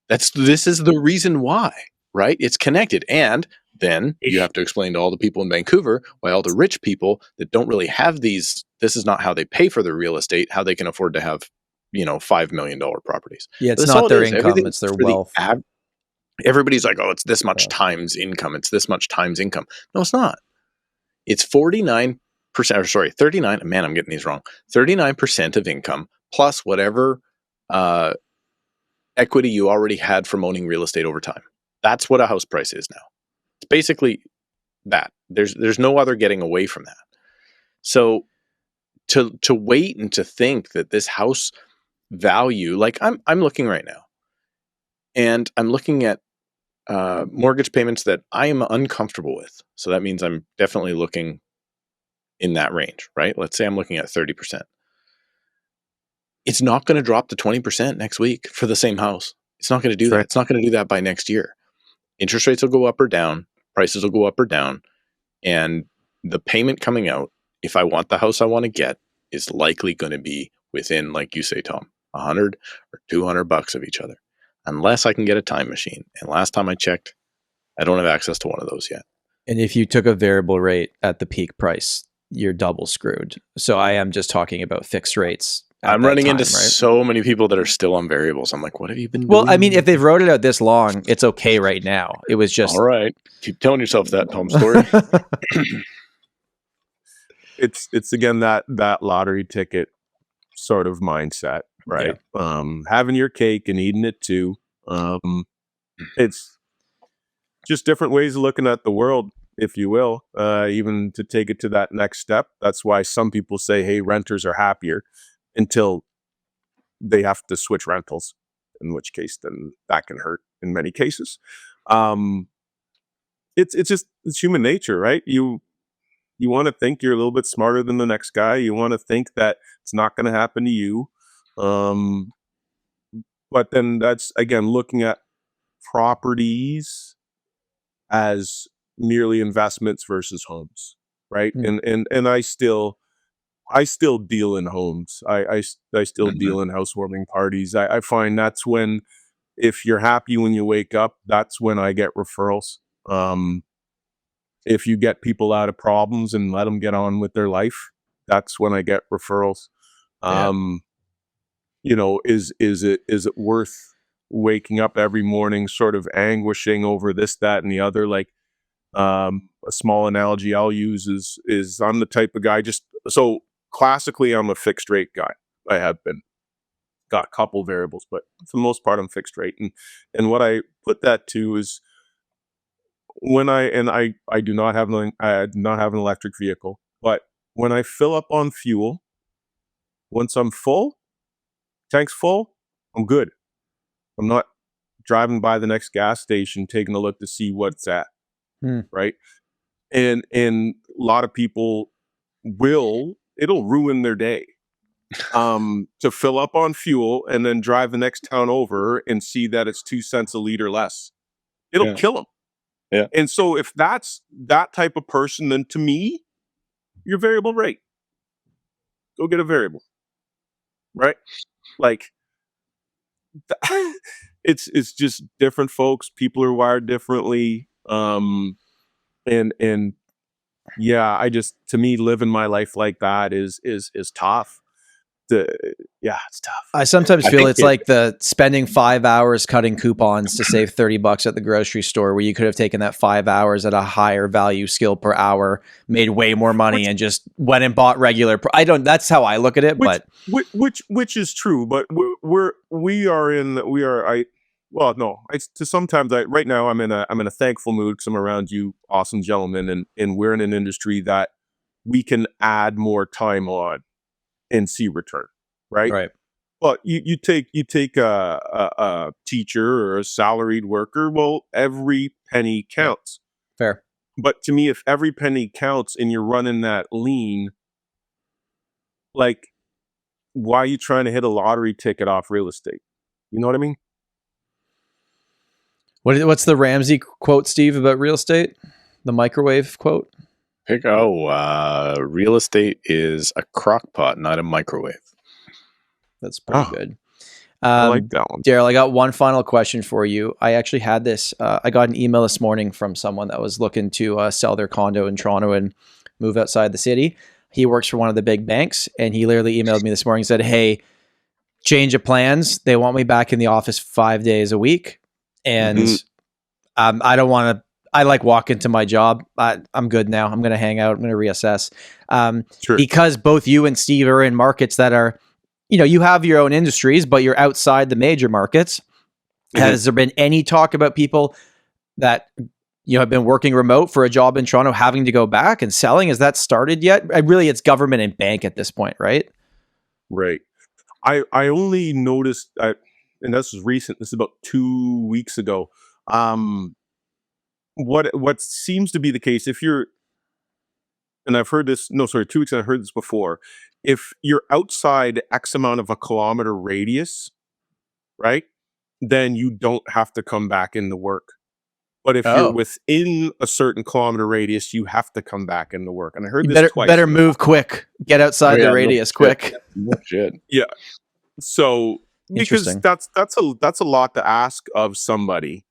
This is the reason why, right? It's connected. And then you have to explain to all the people in Vancouver why all the rich people that don't really have this is not how they pay for their real estate, how they can afford to have, $5 million properties. Yeah, it's That's all not it their is. income, Everything it's their for the wealth. everybody's like, oh, it's this much Yeah. times income. It's this much times income. No, it's not. It's 49%, or sorry, 39. Man, I'm getting these wrong. 39% of income plus whatever equity you already had from owning real estate over time. That's what a house price is now. It's basically that. There's no other getting away from that. So to wait and to think that this house value, like I'm looking right now, and I'm looking at mortgage payments that I am uncomfortable with. So that means I'm definitely looking in that range, right? Let's say I'm looking at 30%. It's not going to drop to 20% next week for the same house. It's not going to do that. It's not going to do that by next year. Interest rates will go up or down. Prices will go up or down. And the payment coming out, if I want the house I want to get, is likely going to be within, like you say, Tom, $100 or $200 of each other, unless I can get a time machine. And last time I checked, I don't have access to one of those yet. And if you took a variable rate at the peak price, you're double screwed. So I am just talking about fixed rates. I'm running into so many people that are still on variables. I'm like, what have you been doing? Well, I mean, if they've wrote it out this long, it's okay right now. It was just... All right. Keep telling yourself that, Tom Storey. It's again that lottery ticket sort of mindset, right? Yeah. Having your cake and eating it too. It's just different ways of looking at the world, if you will, even to take it to that next step. That's why some people say, hey, renters are happier until they have to switch rentals, in which case then that can hurt in many cases. It's human nature, right? You want to think you're a little bit smarter than the next guy. You want to think that it's not going to happen to you. But then that's, again, looking at properties as merely investments versus homes, right? And I still deal in homes. I still deal in housewarming parties. I find that's when, if you're happy when you wake up, that's when I get referrals. If you get people out of problems and let them get on with their life, that's when I get referrals. Is it worth waking up every morning sort of anguishing over this, that, and the other? Like, a small analogy I'll use is I'm the type of guy, so classically I'm a fixed rate guy. I have been. Got a couple variables, but for the most part I'm fixed rate. And what I put that to is, when I do not have an electric vehicle, but when I fill up on fuel, once I'm full, tank's full, I'm good. I'm not driving by the next gas station taking a look to see what's at, right? And a lot of people it'll ruin their day to fill up on fuel and then drive the next town over and see that it's 2 cents a liter less. It'll kill them. Yeah. And so if that's that type of person, then to me, your variable rate, go get a variable, right? Like, it's just different folks. People are wired differently. And yeah, to me, living my life like that is tough. It's tough. I sometimes feel it's like the spending 5 hours cutting coupons to save $30 at the grocery store, where you could have taken that 5 hours at a higher value skill per hour, made way more money, and just went and bought regular. That's how I look at it. Which is true, but sometimes right now I'm in a thankful mood because I'm around you awesome gentlemen, and we're in an industry that we can add more time on and see return, right? Right. Well, you take a teacher or a salaried worker. Well, every penny counts. Fair. But to me, if every penny counts and you're running that lean, like, why are you trying to hit a lottery ticket off real estate? You know what I mean? What's the Ramsey quote, Steve, about real estate? The microwave quote? Real estate is a crock pot, not a microwave. That's pretty good. I like that one. Daryl, I got one final question for you. I actually had this. I got an email this morning from someone that was looking to sell their condo in Toronto and move outside the city. He works for one of the big banks, and he literally emailed me this morning and said, hey, change of plans. They want me back in the office 5 days a week. And I don't want to, I like walking to my job. I'm good now. I'm going to hang out. I'm going to reassess. Sure. Because both you and Steve are in markets that are, you know, you have your own industries, but you're outside the major markets. Has there been any talk about people that, you know, have been working remote for a job in Toronto having to go back and selling? Has that started yet? Really, it's government and bank at this point, right? Right. I only noticed, and this was recent, this is about 2 weeks ago. What seems to be the case, if you're, and I've heard this, 2 weeks, and I heard this before. If you're outside X amount of a kilometer radius, right, then you don't have to come back into work. But if you're within a certain kilometer radius, you have to come back into work. And I heard this twice. Better move quick. Get outside the radius quick. Shit. Yeah. So because that's a lot to ask of somebody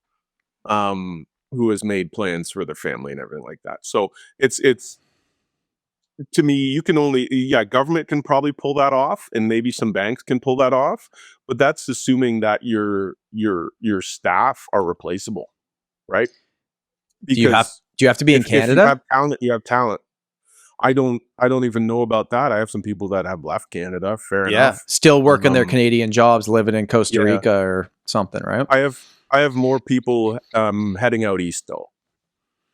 who has made plans for their family and everything like that. So it's to me, you can only, government can probably pull that off, and maybe some banks can pull that off, but that's assuming that your staff are replaceable, right? Because do you have to be in Canada? If you have talent, you have talent. I don't even know about that. I have some people that have left Canada. Fair enough. Still working their Canadian jobs, living in Costa Rica or something, right? I have more people heading out east though.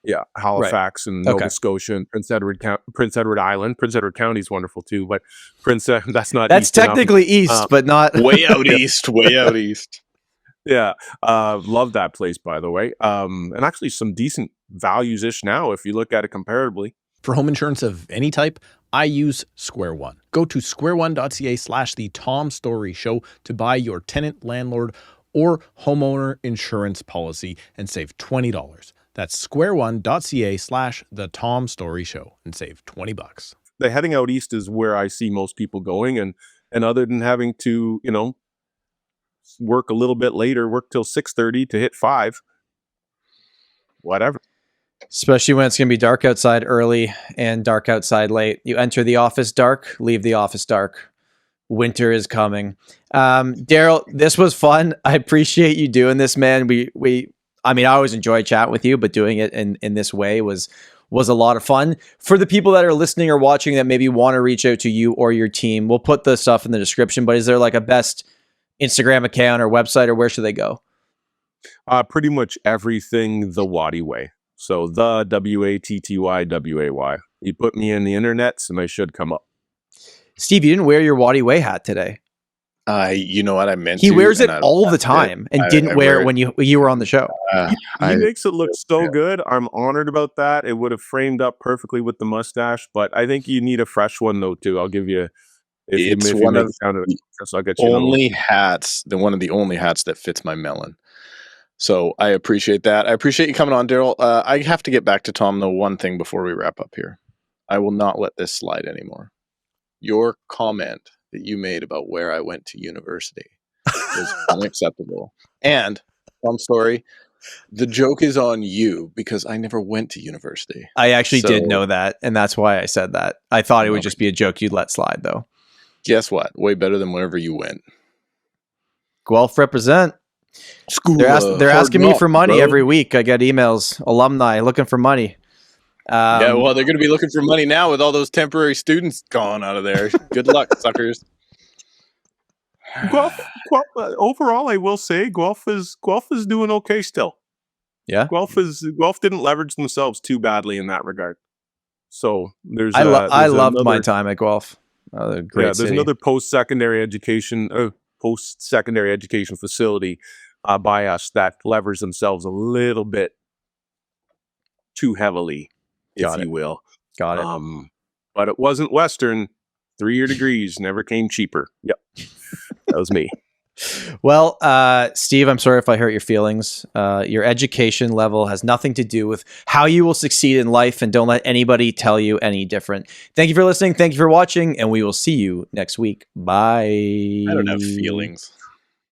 Yeah, Halifax and Nova Scotia and Prince Edward Island. Prince Edward County is wonderful too, but that's not. That's east technically east, but not way out east. Way out east. Yeah, love that place, by the way. And actually some decent values ish now if you look at it comparatively. For home insurance of any type, I use Square One. Go to squareone.ca/the Tom Storey Show to buy your tenant, landlord, or homeowner insurance policy and save $20. That's squareone.ca/the Tom Storey Show and save $20. The heading out east is where I see most people going, and other than having to, work a little bit later, work till 6:30 to hit 5, whatever. Especially when it's going to be dark outside early and dark outside late. You enter the office dark, leave the office dark. Winter is coming. Daryl, this was fun. I appreciate you doing this, man. I always enjoy chatting with you, but doing it in this way was a lot of fun. For the people that are listening or watching that maybe want to reach out to you or your team, we'll put the stuff in the description, but is there like a best Instagram account or website, or where should they go? Pretty much everything the Watty way. So the WATTYWAY. You put me in the internets and I should come up. Steve, you didn't wear your Watty way hat today. You know what I meant? He wears it all the time and didn't wear it when you were on the show. He makes it look so good. I'm honored about that. It would have framed up perfectly with the mustache, but I think you need a fresh one though too. I'll give you. It's one of the only hats that fits my melon. So I appreciate that. I appreciate you coming on, Daryl. I have to get back to Tom though. One thing before we wrap up here, I will not let this slide anymore. Your comment that you made about where I went to university was unacceptable. And Tom Storey, the joke is on you because I never went to university. I actually did know that, and that's why I said that. I thought it would just be a joke you'd let slide, though. Guess what? Way better than wherever you went. Guelph represent. School, they're asking me for money every week. I get emails, alumni looking for money. Yeah, well, they're going to be looking for money now with all those temporary students gone out of there. Good luck, suckers. Guelph, overall, I will say Guelph is doing okay still. Yeah, Guelph didn't leverage themselves too badly in that regard. So there's I loved my time at Guelph. There's another post-secondary education facility by us that leverage themselves a little bit too heavily, if you will. Got it. But it wasn't Western. 3-year degrees never came cheaper. Yep. That was me. Well, Steve, I'm sorry if I hurt your feelings. Your education level has nothing to do with how you will succeed in life, and don't let anybody tell you any different. Thank you for listening. Thank you for watching, and we will see you next week. Bye. I don't have feelings.